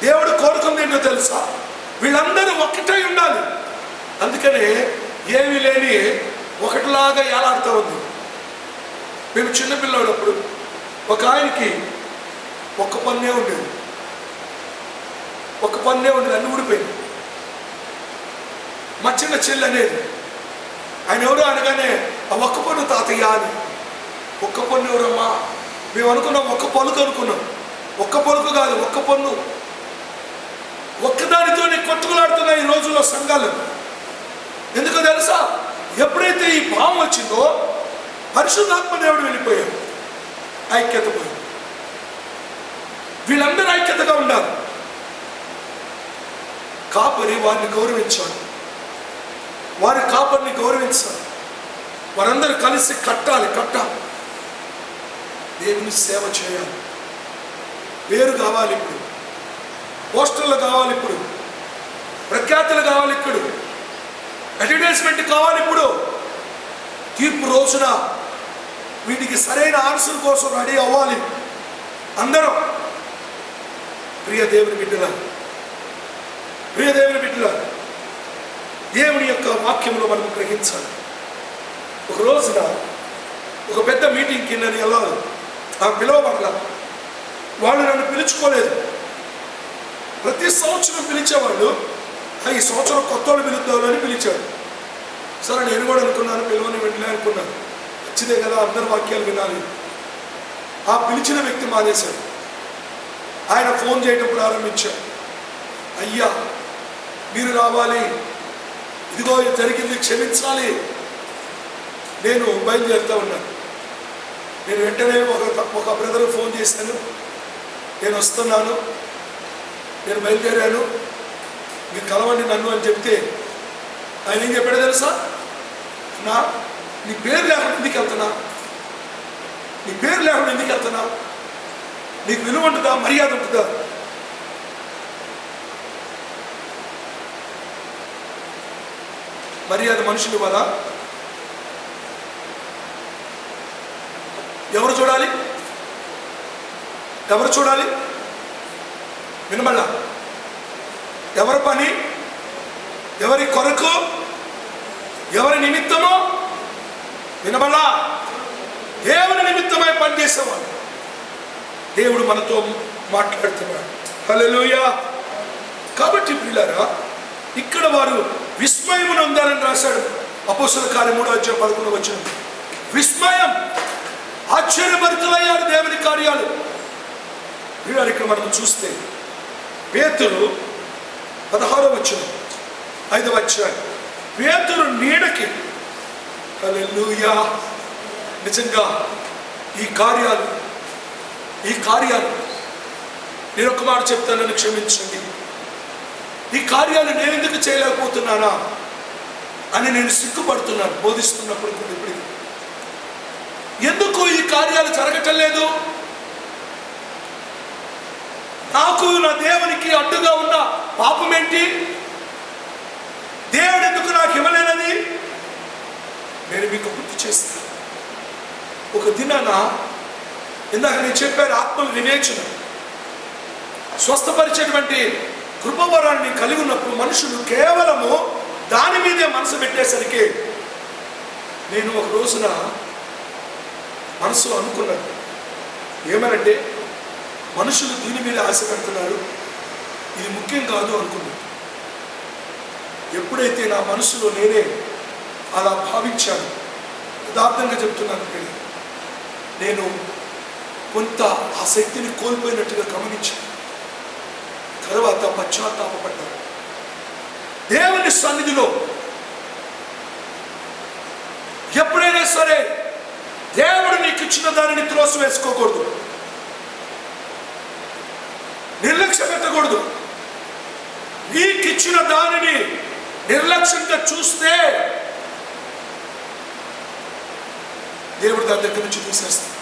దేవుడు కోరుకుంది ఏంటో తెలుసా? వీళ్ళందరూ ఒక్కటై ఉండాలి. అందుకనే ఏమీ లేని ఒకటిలాగా ఏలాడుతూ ఉంది. మేము చిన్నపిల్లడప్పుడు ఒక ఆయనకి ఒక్క పన్నే ఉండేది, అన్ని ఊడిపోయింది. మా చిన్న చెల్లి అనేది, ఆయన ఎవరు అనగానే ఆ ఒక్క పన్ను తాతయ్య అని. ఒక్క పన్ను ఎవరమ్మా? మేము అనుకున్నాం ఒక్క పలుకు అనుకున్నాం. ఒక్క పలుకు కాదు, ఒక్క పన్ను. ఒక్కదానితోనే కొట్టుకులాడుతున్నాయి ఈ రోజుల్లో సంఘాలు. ఎందుకో తెలుసా? ఎప్పుడైతే ఈ భావం వచ్చిందో పరిశుద్ధాత్మ దేవుడు వెళ్ళిపోయాడు, ఐక్యత పోయింది. వీళ్ళందరూ ఐక్యతగా ఉండాలి. కాపరి వారిని గౌరవించాలి, వారి కాపరిని గౌరవించాలి. వారందరూ కలిసి కట్టాలి. దేవుని సేవ చేయాలి. పేరు కావాలి, ఇప్పుడు పోస్టర్లు కావాలి, ఇప్పుడు ప్రఖ్యాతులు కావాలి, ఇప్పుడు అడ్వర్టైజ్మెంట్ కావాలి. ఇప్పుడు తీర్పు రోజున వీటికి సరైన ఆన్సర్ కోసం రెడీ అవ్వాలి అందరం. ప్రియ దేవుని బిడ్డలారా, దేవుని యొక్క వాక్యంలో మనం గ్రహించాలి. ఒక రోజున ఒక పెద్ద మీటింగ్కి నేను వెళ్ళాలి. ఆ పిలవబడల వాళ్ళు నన్ను పిలుచుకోలేదు. ప్రతి సంవత్సరం పిలిచేవాళ్ళు, ఈ సంవత్సరం కొత్త వాళ్ళు పిలుద్దామని పిలిచాడు. సరే నేను కూడా అనుకున్నాను, పిలవని వెళ్ళలే అనుకున్నాను. వచ్చిదే కదా, అందరి వాక్యాలు వినాలి. ఆ పిలిచిన వ్యక్తి మానేశాడు. ఆయన ఫోన్ చేయడం ప్రారంభించాడు. అయ్యా మీరు రావాలి, ఇదిగో జరిగింది, క్షమించాలి. నేను బయలుదేరుతూ ఉన్నాను. నేను వెంటనే ఒక బ్రదర్ ఫోన్ చేశాను, నేను వస్తున్నాను, నేను బయలుదేరాను, మీరు కలవండి నన్ను అని చెప్తే ఆయన ఏం చెప్పాడో తెలుసా? నీ పేరు లేకుండా ఎందుకు వెళ్తున్నా? నీకు విలువ ఉంటుందా, మర్యాద ఉంటుందా? మర్యాద మనుషులు వల్ల ఎవరు చూడాలి? వినమల్లా ఎవరి పని, ఎవరి కొరకు, ఎవరి నిమిత్తమో వినమల్లా దేవుని నిమిత్తమై పనిచేసేవాడు. దేవుడు మనతో మాట్లాడుతున్నాడు. హల్లెలూయా. కాబట్టి ప్రియులారా, ఇక్కడ వారు విస్మయమును ఉందాలని రాశాడు. అపోస్తలుల కార్యం 3:11 విస్మయం, ఆశ్చర్యభరితులయ్యారు దేవుని కార్యాలు. ప్రియులారా, ఇక్కడ మనం చూస్తే పేతురు 16:5 పేతురు నీడకి, హల్లెలూయా, నిజంగా ఈ కార్యాలు నేను ఒక మాట చెప్తానని క్షమించండి. ఈ కార్యాలు నేను ఎందుకు చేయలేకపోతున్నానా అని నేను సిగ్గుపడుతున్నాను బోధిస్తున్నప్పుడు. ఇప్పుడు ఎందుకు ఈ కార్యాలు జరగటం లేదు? నాకు నా దేవునికి అడ్డుగా ఉన్న పాపం ఏంటి? దేవుడు ఎందుకు నాకు ఇవ్వలేనని నేను మీకు గుర్తు చేస్తాను. ఒక దినాన ఇందాక నేను చెప్పాను, ఆత్మల వివేచన, స్వస్థపరిచేటువంటి కృపవరాన్ని కలిగి ఉన్నప్పుడు మనుషులు కేవలము దాని మీదే మనసు పెట్టేసరికి నేను ఒక రోజున మనసులో అనుకున్నాను, ఏమనంటే మనుషులు దీని మీద ఆశ పెడుతున్నారు, ఇది ముఖ్యం కాదు అనుకున్నాను. ఎప్పుడైతే నా మనసులో నేనే అలా భావించాను, యథార్థంగా చెప్తున్నాను, నేను కొంత ఆ శక్తిని కోల్పోయినట్టుగా గమనించాను. తర్వాత పశ్చాత్తాపడ్డాను. దేవుని సన్నిధిలో ఎప్పుడైనా సరే దేవుడు నీకు ఇచ్చిన దానిని త్రోసివేసుకోకూడదు, నిర్లక్ష్య పెట్టకూడదు. నీకు ఇచ్చిన దానిని నిర్లక్ష్యంగా చూస్తే దేవుడు దాని దగ్గర నుంచి తీసేస్తాడు.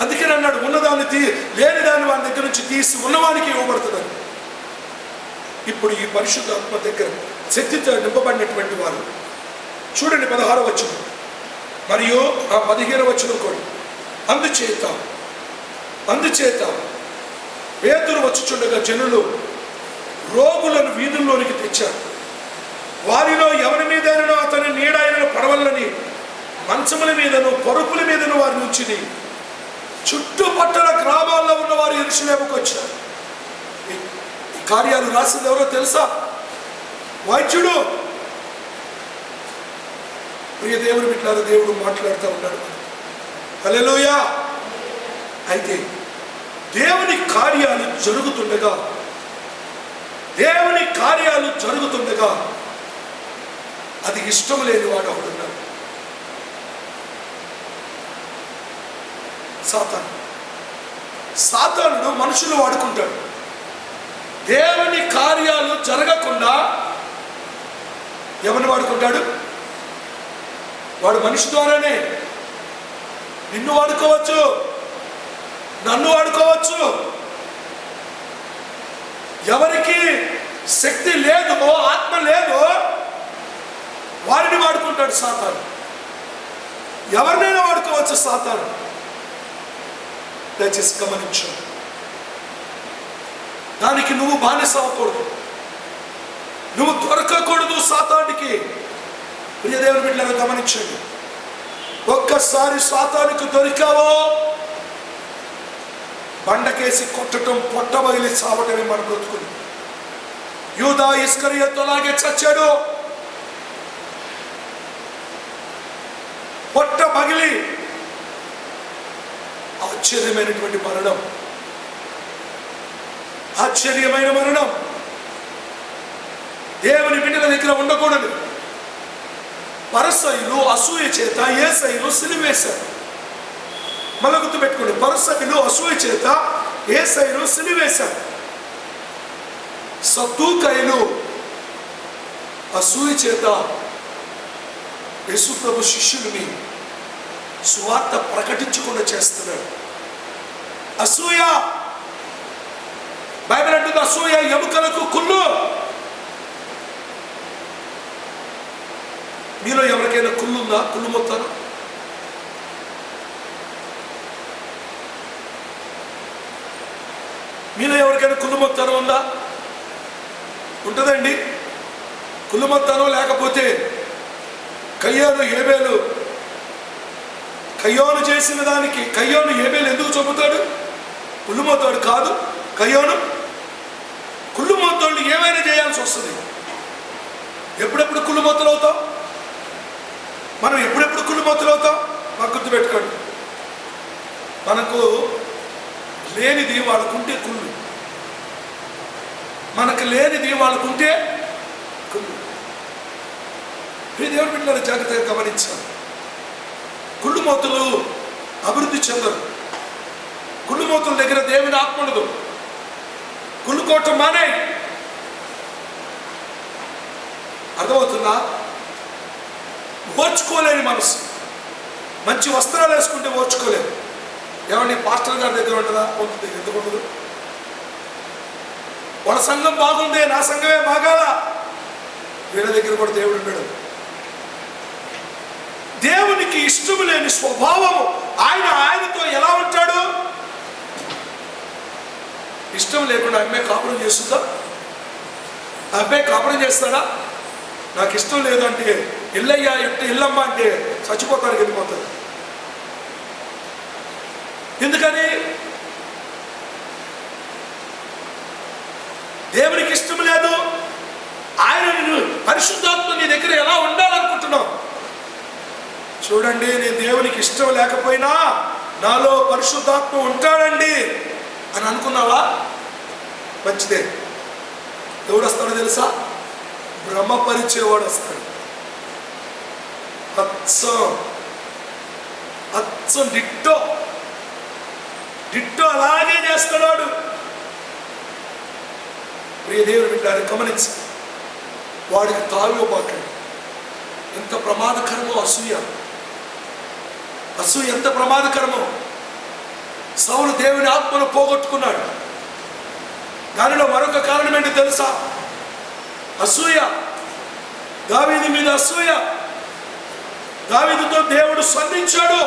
అందుకని అన్నాడు, ఉన్నదాన్ని లేని దాన్ని వాని దగ్గర నుంచి తీసి ఉన్నవానికి ఇవ్వబడుతుందని. ఇప్పుడు ఈ పరిశుద్ధాత్మ దగ్గర శక్తితో నింపబడినటువంటి వారు చూడండి 16వ వచనం మరియు ఆ 15వ వచనం కూడా. అందుచేత పేతురు వచ్చుచుండగా జనులు రోగులను వీధుల్లోనికి తెచ్చారు. వారిలో ఎవరి మీదైనా అతని నీడైన పడవలని మంచముల మీదను పరుపుల మీదను వారి నుంచి చుట్టుపక్కల గ్రామాల్లో ఉన్న వారు యెరూషలేముకు వచ్చారు. ఈ కార్యాలు రాసింది ఎవరో తెలుసా? వైద్యుడు. ప్రియ దేవుని బిడ్డలారా, దేవుడు మాట్లాడుతూ ఉన్నాడు. హల్లెలూయా. అయితే దేవుని కార్యాలు జరుగుతుండగా అది ఇష్టం లేని వాడు ఒకడున్నాడు, సాతానుడు మనుషులు వాడుకుంటాడు. దేవుని కార్యాలు జరగకుండా ఎవరిని వాడుకుంటాడు? వాడు మనిషి ద్వారానే నిన్ను వాడుకోవచ్చు, నన్ను వాడుకోవచ్చు. ఎవరికి శక్తి లేదో, ఆత్మ లేదో వారిని వాడుకుంటాడు సాతాను. ఎవరినైనా వాడుకోవచ్చు సాతాను. దయచేసి గమనించు, దానికి నువ్వు బానిస అవ్వకూడదు, నువ్వు దొరకకూడదు సాతానికి. ప్రియ దేవుని బిడ్డలను గమనించండి, ఒక్కసారి సాతానికి దొరికావో బండకేసి కొట్టడం, పొట్ట బగిలి చావటమే మన బ్రతుకుని. యూదా ఇస్కరియోతులాగే చచ్చాడు. పొట్ట బగిలి ఆశ్చర్యమైనటువంటి మరణం, ఆశ్చర్యమైన మరణం. దేవుని బిడ్డల దగ్గర ఉండకూడదు. పరిసయ్యులు అసూయ చేత యేసయ్యను సిలువేశారు. మళ్ళీ గుర్తుపెట్టుకోండి, పరిసయ్యులు అసూయ చేత యేసయ్యను సిలువేశారు. సద్దూకయ్యులు అసూయ చేత యేసు ప్రభు శిష్యులని సువార్త ప్రకటించకుండా చేస్తున్నాడు. అసూయ, బైబిల్ అంటుంది, అసూయ ఎముకలకు కుళ్ళు. మీలో ఎవరికైనా కుళ్ళు ఉందా? కుళ్ళు మొత్తాను మీలో ఎవరికైనా కుళ్ళు మొత్తాను ఉందా? ఉంటుందండి. కుళ్ళు మొత్తాను లేకపోతే కయ్యోను చేసిన దానికి కయ్యోను హేబేలు ఎందుకు చంపుతాడు? కుళ్ళుమోతాడు కాదు. కుళ్ళుమోతాడు ఏమైనా చేయాల్సి వస్తుంది. ఎప్పుడెప్పుడు కుళ్ళుమోతలు అవుతాం మనం? ఎప్పుడెప్పుడు కుళ్ళుమోతలు అవుతాం? మాకు గుర్తుపెట్టుకోండి, మనకు లేనిది వాళ్ళకుంటే కుళ్ళు, మనకు లేనిది వాళ్ళకుంటే కుళ్ళు. దేవుని బిడ్డలను జాగ్రత్తగా గమనించాలి. కుళ్ళుమోతలు అభివృద్ధి చెందరు. కుళ్ళుమోతల దగ్గర దేవుని ఆత్మ ఉండదు. కుళ్ళుకోవటం మానే. అర్థమవుతుందా? ఓర్చుకోలేని మనసు. మంచి వస్త్రాలు వేసుకుంటే ఓర్చుకోలేదు. ఏమండి, పాస్టర్ గారి దగ్గర ఉండదా? ఉంటుంది. ఎందుకు ఉండదు? వాళ్ళ సంఘం బాగుంది, నా సంఘమే బాగాలా. వీళ్ళ దగ్గర కూడా దేవుడు ఉండడు. దేవునికి ఇష్టం లేని స్వభావము. ఆయనతో ఎలా ఉంటాడు? ఇష్టం లేకుండా అమ్మాయి కాపురం చేస్తుందా? ఆ అబ్బాయి కాపురం చేస్తాడా? నాకు ఇష్టం లేదంటే ఎల్లయ్యా ఎల్లమ్మ అంటే చచ్చిపోతానికి వెళ్ళిపోతారు. ఎందుకని? దేవునికి ఇష్టం లేదు. ఆయన పరిశుద్ధాత్మ నీ దగ్గర ఎలా ఉండాలనుకుంటున్నావు? చూడండి, నేను దేవునికి ఇష్టం లేకపోయినా నాలో పరిశుద్ధాత్మ ఉంటాడండి అని అనుకున్నావా? మంచిదే. ఎవడు వస్తాడో తెలుసా? భ్రమపరిచేవాడు వస్తాడు. అచ్చం డిట్టో అలాగే చేస్తున్నాడు. ప్రియ దేవుని బిడ్డలారా, గమనించి వాడికి తావివ్వబాకండి. ఎంత ప్రమాదకరమో అసూయ ఎంత ప్రమాదకరమో. సౌలు దేవుని ఆత్మను పోగొట్టుకున్నాడు. దానిలో మరొక కారణం ఏంటి తెలుసా? అసూయ. దావీదు మీద అసూయ. దావీదుతో దేవుడు స్పందించాడు.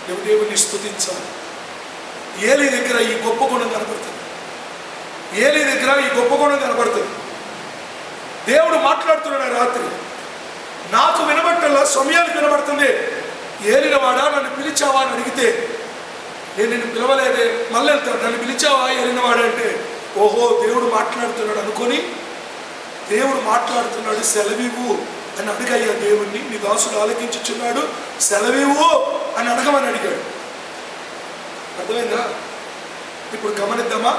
నువ్వు దేవుని స్తుతించాలి. ఏలీ దగ్గర ఈ గొప్ప గుణం కనబడుతుంది. దేవుడు మాట్లాడుతున్నాడు రాత్రి. నాకు వినబట్టల్లా సమయానికి వినబడుతుంది. ఏలిన వాడా, నన్ను పిలిచావా అని అడిగితే, నేను నిన్ను పిలవలేదే, మళ్ళీ వెళ్తాడు. నన్ను పిలిచావా ఏలిన వాడా అంటే, ఓహో దేవుడు మాట్లాడుతున్నాడు అనుకొని, దేవుడు మాట్లాడుతున్నాడు సెలవివ్వు అని అడిగయ్యా దేవుణ్ణి. నీ దాసుడు ఆలకించుచున్నాడు, సెలవివ్వు అని అడగమని అడిగాడు. అర్థమైందా? ఇప్పుడు గమనిద్దామా?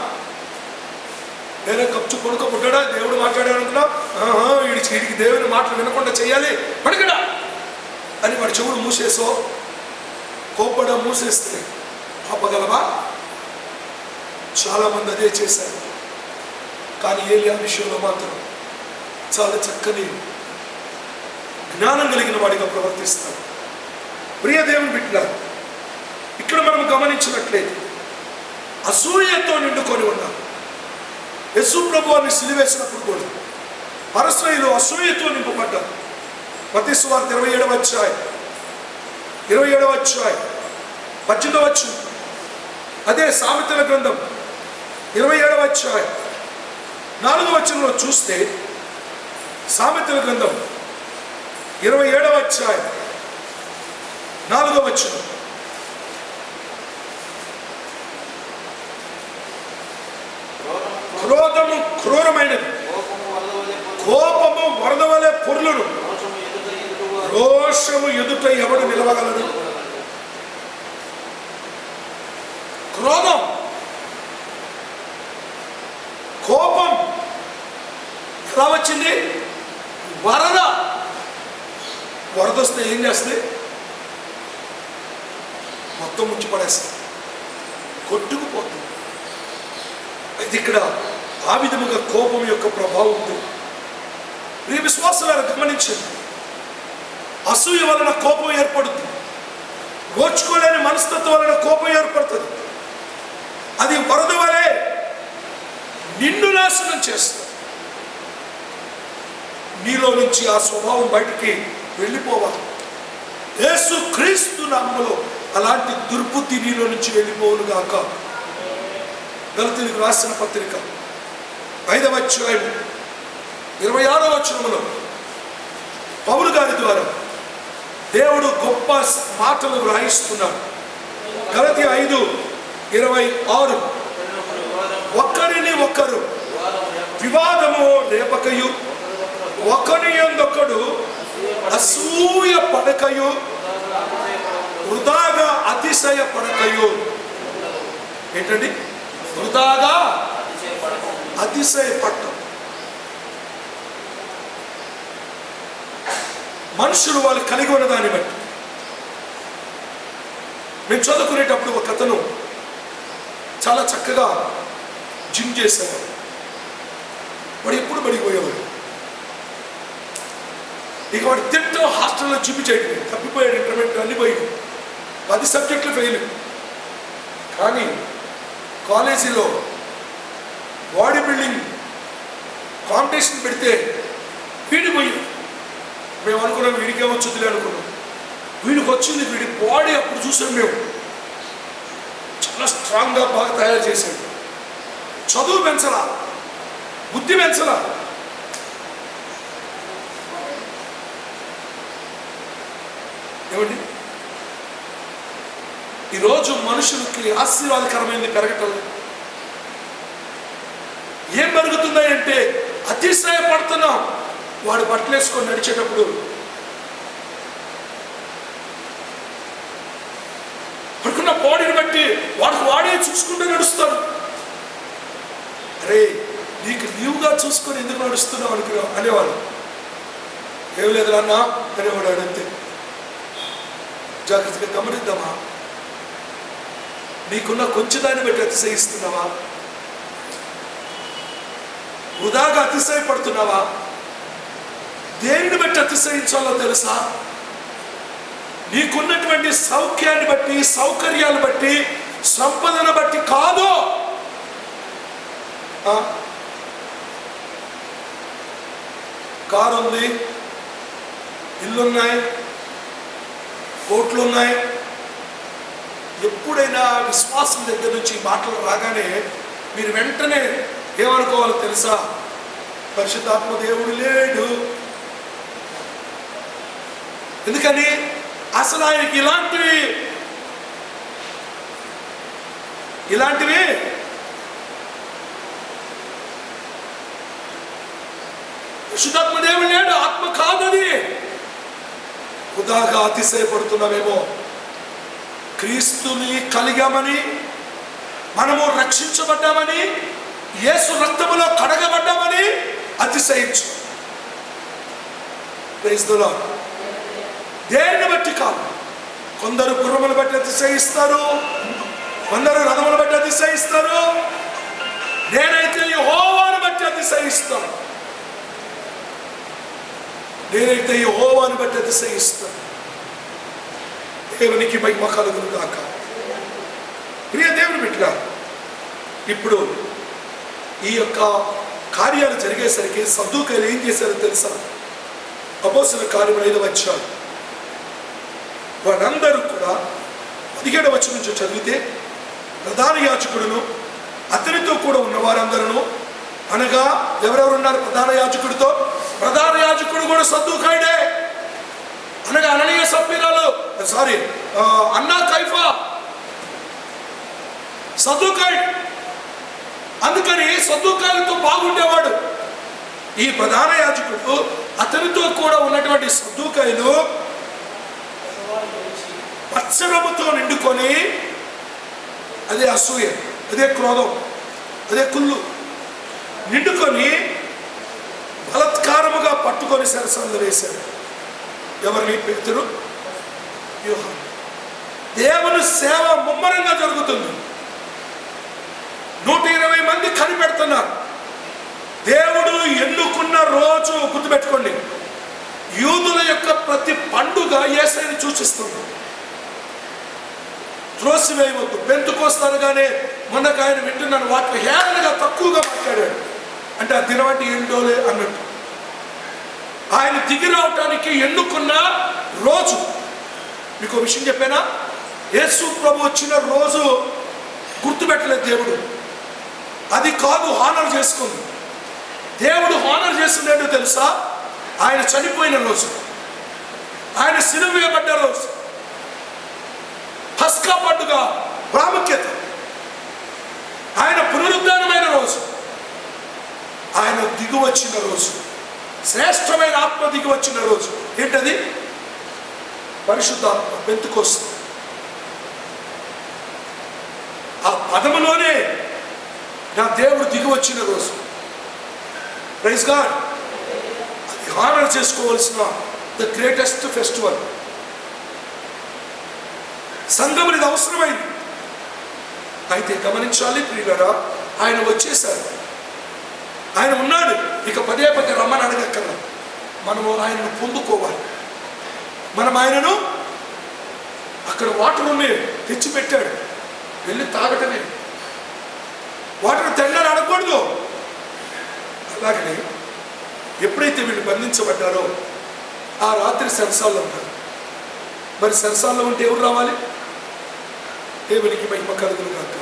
వేరే ఖర్చు కొనుక్క పుట్టాడా? దేవుడు మాట్లాడాడు అనుకున్నా, వీడికి దేవుని మాటలు వినకుండా చెయ్యాలి, పడకడా అని వాడి చెవుడు మూసేసో, కోపడ మూసేస్తే ఆపగలవా? చాలామంది అదే చేశారు. కానీ ఏలియా విషయంలో మాత్రం చాలా చక్కని జ్ఞానం కలిగిన వాడిగా ప్రవర్తిస్తాడు. ప్రియ దేవుని బిడ్డలారా, ఇక్కడ మనం గమనించినట్లయితే అసూయతో నిండుకొని ఉన్నాం. యేసు ప్రభువుని సిలువేసినప్పుడు కూడా పరస్త్రీలు అసూయతో నింపబడ్డారు. మత్తయి సువార్త 27వ అధ్యాయం 18వ వచనం. అదే సామెతల గ్రంథం 27వ అధ్యాయం 4వ వచనంలో చూస్తే, సామెతల గ్రంథం 27వ అధ్యాయం 4వ వచనం, క్రోధము క్రూరమైనది, కోపము వరద వలె పొర్లును, రోషము ఎదుట ఎవడు నిలవగలడు? క్రోధం, కోపం ఎలా వచ్చింది? వరద వస్తే ఏం చేస్తుంది? మొత్తం ముంచి పడేస్తుంది, కొట్టుకుపోతుంది. అయితే ఇక్కడ ఆ విధముగా కోపం యొక్క ప్రభావం ఉంది. ఈ విశ్వాసాలను గమనించండి. అసూయ వలన కోపం ఏర్పడుతుంది. ఓర్చుకోలేని మనస్తత్వం వలన కోపం ఏర్పడుతుంది. అది వరద వలె నిన్ను నాశనం చేస్తుంది. నీలో నుంచి ఆ స్వభావం బయటికి వెళ్ళిపోవాలి. యేసు క్రీస్తు నామములో అలాంటి దుర్బుద్ధి నీలో నుంచి వెళ్ళిపోవును గాక. గలతీయులకు రాసిన పత్రిక 5వ అధ్యాయం 26వ వచనంలో పౌలు గారి ద్వారా దేవుడు గొప్ప మాటలు వ్రాయిస్తున్నాడు. గలతీ 5:26, ఒకరిని ఒకరు వివాదము రేపకయు, ఒకని యందొకడు అసూయ పడకయు, వృధాగా అతిశయ పడకయు. ఏంటండి? వృధాగా అతిశయ పడటం. మనుషులు వాళ్ళు కలిగి ఉన్న దాన్ని బట్టి. మేము చదువుకునేటప్పుడు ఒక అతను చాలా చక్కగా జిమ్ చేసేవాడు. వాడు ఎప్పుడు పడిపోయేవాడు. ఇక వాడు తింటూ హాస్టల్లో జిమ్ చేయడం, తప్పిపోయాడు. ఇంటర్మీడియట్ అన్ని పోయాడు, 10 సబ్జెక్టులు ఫెయిల్. కానీ కాలేజీలో బాడీ బిల్డింగ్ కాంపిటీషన్ పెడితే వీడి పోయాడు. మేము అనుకున్నాం వీడికే వచ్చిందిలే అనుకున్నాం. వీడికి వచ్చింది. వీడి బాడీ అప్పుడు చూసాం మేము, చాలా స్ట్రాంగ్గా బాగా తయారు చేశాడు. చదువు పెంచలా, బుద్ధి పెంచలా. ఏమండి? ఈరోజు మనుషులకి ఆశీర్వాదకరమైనది పెరగటం లేదు. ఏం పెరుగుతున్నాయంటే అతిశయపడుతున్నాం. వాడు బట్టలు వేసుకొని నడిచేటప్పుడు పడుకున్న బాడీని బట్టి వాడే చూసుకుంటూ నడుస్తాడు. అరే, నీకు నీవుగా చూసుకొని ఎందుకు నడుస్తున్నావు అనేవాడు. ఏం లేదు అన్నా అనేవాడు. అడిగితే జాగ్రత్తగా గమనిద్దామా? నీకున్న కొంచెం దాన్ని బట్టి అతిశయిస్తున్నావా? వృధాగా అతిశయపడుతున్నావా? దేనిని బట్టి అతిశయించాలో తెలుసా? నీకున్నటువంటి సౌఖ్యాన్ని బట్టి, సౌకర్యాలు బట్టి, సంపదను బట్టి కాదు. కారు ఉంది, ఇల్లున్నాయి, కోట్లు ఉన్నాయి. ఎప్పుడైనా విశ్వాసం దగ్గర నుంచి మాటలు రాగానే మీరు వెంటనే ఏమనుకోవాలో తెలుసా? పరిశుద్ధాత్మ దేవుడు లేడు. ఎందుకని? అసలు ఆయనకి ఇలాంటివి పరిశుద్ధాత్మ దేవుడు లేడు. ఆత్మ కాదని వృధాగా అతిశయపడుతున్నామేమో. క్రీస్తుని కలిగామని, మనము రక్షించబడ్డామని, యేసు రక్తములో కడగబడ్డామని అతిశయించు. Praise the Lord. దేనిని బట్టి కాదు. కొందరు గుర్రములు బట్టి అతిశయిస్తారు, కొందరు రథములు బట్టి అతిశయిస్తారు. నేనైతే యెహోవాను బట్టి అతిశయిస్తాను. నేనైతే యెహోవాను బట్టి అతిశయిస్తాను. దేవునికి మహిమ కలుగును గాక. ప్రియ దేవుని బిడ్డలారా, ఇప్పుడు ఈ యొక్క కార్యాలు జరిగేసరికి సద్దూకయ్యులు ఏం చేశారో తెలుసా? అపోస్తలుల కార్యములు 5వ అధ్యాయం వారందరూ కూడా 17వ వచనం నుంచి చదివితే, ప్రధాన యాజకుడును అతనితో కూడా ఉన్న వారందరూ, అనగా ఎవరెవరు ఉన్నారు ప్రధాన యాజకుడితో? ప్రధాన యాజకుడు కూడా సద్దూకయ్యుడే. అనగా అననీయ సప్పీరాలు, అన్నా కైఫా సద్దూకయ్యుడు. అందుకని సద్దూకయ్యులతో బాగుండేవాడు. ఈ ప్రధాన యాజకుడు అతనితో కూడా ఉన్నటువంటి సద్దూకయ్యులు మత్సరముతో నిండుకొని, అదే అసూయ, అదే క్రోధం, అదే కుళ్ళు నిండుకొని బలత్కారముగా పట్టుకొని సరసంలో వేశారు. ఎవరిని? పేతురు, యోహాను. దేవుని సేవ ముమ్మరంగా జరుగుతుంది. 120 మంది కనిపెడుతున్నారు. దేవుడు ఎన్నుకున్న రోజు గుర్తుపెట్టుకోండి, యూదుల యొక్క ప్రతి పండుగ యేసయ్యను సూచిస్తుంది. త్రోసివేయవద్దు. పెంతుకొస్తానుగానే మొన్నకు ఆయన వింటున్నాను, వాటిని హేళనగా తక్కువగా మాట్లాడాడు. అంటే ఆ దినం అంటే ఏంటోలే అన్నట్టు. ఆయన దిగి రావటానికి ఎన్నుకున్న రోజు. మీకు ఒక విషయం చెప్పానా? యేసు ప్రభు వచ్చిన రోజు గుర్తుపెట్టలేదు దేవుడు. అది కాదు హానర్ చేసుకుంది. దేవుడు హానర్ చేసింది ఏంటో తెలుసా? ఆయన చనిపోయిన రోజు, ఆయన సిలువ వేయబడ్డ రోజు, పస్కా పండుగ ప్రాముఖ్యత, ఆయన పునరుద్ధానమైన రోజు, ఆయన దిగు వచ్చిన రోజు, శ్రేష్టమైన ఆత్మ దిగి వచ్చిన రోజు. ఏంటది? పరిశుద్ధాత్మ, పెంతెకోస్తు. ఆ పదములోనే నా దేవుడు దిగి వచ్చిన రోజు. Praise God. అది హానర్ చేసుకోవాల్సిన ద గ్రేటెస్ట్ ఫెస్టివల్. సంఘములు ఇది అవసరమైంది. అయితే గమనించాలి ప్రియులారా, ఆయన వచ్చేసారు, ఆయన ఉన్నాడు. ఇక పదే పదే రమ్మని అడగక్కర్లా. మనము ఆయనను పొందుకోవాలి. మనం ఆయనను, అక్కడ వాటర్ ఉన్నాయి, తెచ్చిపెట్టాడు, వెళ్ళి తాగటమే. వాటర్ తెల్లని అడగకూడదు. అలాగనే ఎప్పుడైతే వీళ్ళు బంధించబడ్డారో ఆ రాత్రి సరసాల్లో ఉన్నారు. మరి సరసాల్లో ఉంటే ఎవరు రావాలి? దేవునికి మహిమ కలుగును గాక.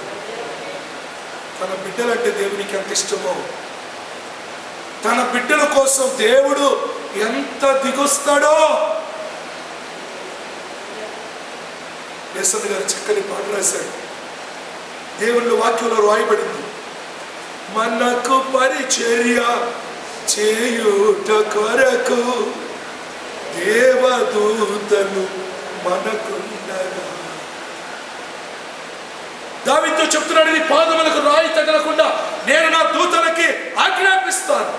తన బిడ్డలంటే దేవునికి ఎంత ఇష్టమో, తన బిడ్డల కోసం దేవుడు ఎంత దిగొస్తాడో. యేసన్న గారు చక్కని పాట రాశాడు. దేవుని వాక్యంలో రాయబడింది, మనకు పరిచర్య చేయుట కొరకు దేవదూతలు మనకుండగా. దావీదుతో చెప్తున్నాడు, నీ పాదములకు రాయి తగలకుండా నేను నా దూతలకి ఆజ్ఞాపిస్తాను.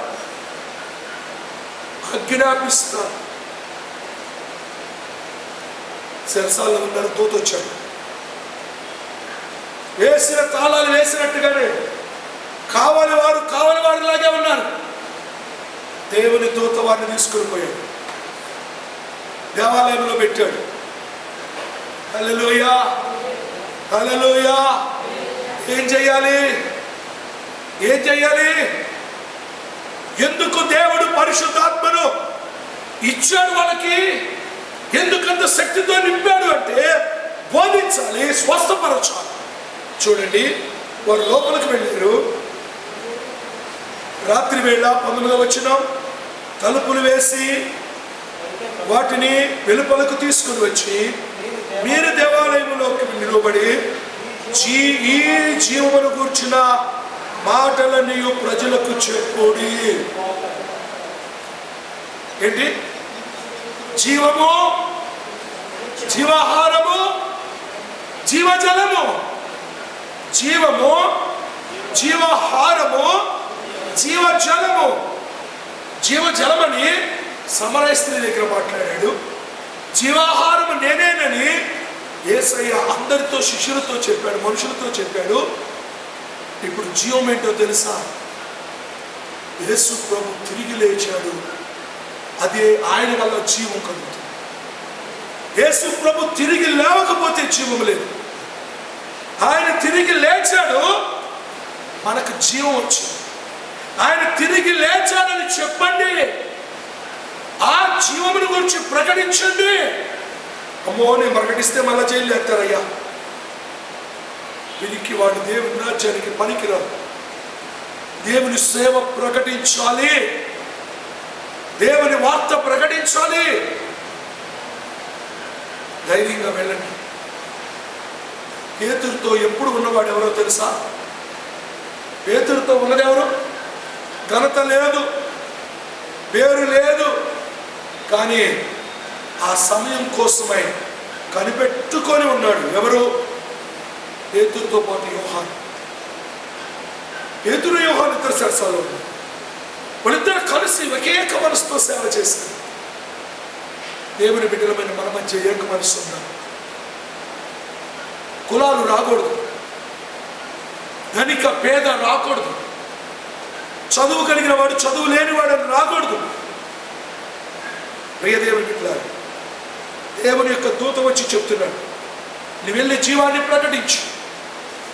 సెరసాల్లో ఉన్నారు, దూత వచ్చాడు. వేసిన తాళాలు వేసినట్టుగానే కావాలి వారు లాగే ఉన్నారు. దేవుని దూత వారిని తీసుకుని పోయాడు, దేవాలయంలో పెట్టాడు. హల్లెలూయా, హల్లెలూయా. ఏం చెయ్యాలి? ఎందుకు దేవుడు పరిశుద్ధాత్మను ఇచ్చాడు వాళ్ళకి? ఎందుకంత శక్తితో నింపాడు అంటే బోధించాలి, స్వస్థపరచాలి. చూడండి, వారు లోపలికి వెళ్ళారు. రాత్రి వేళ 19వ వచనం, తలుపులు వేసి వాటిని వెలుపలకు తీసుకుని వచ్చి మీరు దేవాలయంలోకి నిలబడి ఈ జీవమును గూర్చిన మాటలని ప్రజలకు చెప్పుడి. ఏంటి? జీవము, జీవాహారము, జీవజలము. జీవము, జీవాహారము, జీవజలము. జీవజలమని సమరయ స్త్రీ దగ్గర మాట్లాడాడు. జీవాహారము నేనేనని యేసయ్య అందరితో, శిష్యులతో చెప్పాడు, మనుషులతో చెప్పాడు. ఇప్పుడు జీవం ఏంటో తెలుసా? యేసు ప్రభు తిరిగి లేచాడు, అదే ఆయన వల్ల జీవం కలుగుతుంది. యేసు ప్రభు తిరిగి లేవకపోతే జీవం లేదు. ఆయన తిరిగి లేచాడు, మనకు జీవం వచ్చింది. ఆయన తిరిగి లేచాడని చెప్పండి, ఆ జీవమును గురించి ప్రకటించండి. అమ్మో, నేను ప్రకటిస్తే మళ్ళా జైలు వేస్తారయ్యా. వీరికి వాడు దేవుని రాజ్యానికి పనికిరాదు. దేవుని సేవ ప్రకటించాలి, దేవుని వార్త ప్రకటించాలి. ధైర్యంగా వెళ్ళండి. పేతురుతో ఎప్పుడు ఉన్నవాడు ఎవరో తెలుసా? పేతురుతో ఉన్నది ఎవరు? ఘనత లేదు, పేరు లేదు, కానీ ఆ సమయం కోసమై కనిపెట్టుకొని ఉన్నాడు. ఎవరు? పేతురుతో పాటు యోహాను. పేతురు, యోహాను ఇద్దరు సరసాలు ఉన్నారు. వాళ్ళిద్దరు కలిసి ఒకే మనసుతో సేవ చేశారు. దేవుని బిడ్డలమైన మన మధ్య ఏక మనసు ఉన్నారు. కులాలు రాకూడదు, ధనిక పేద రాకూడదు, చదువు కలిగిన వాడు చదువు లేనివాడు అని రాకూడదు. ప్రియ దేవుని బిడ్డలారా, దేవుని యొక్క దూత వచ్చి చెప్తున్నాడు, నువ్వు వెళ్ళి జీవాన్ని ప్రకటించు,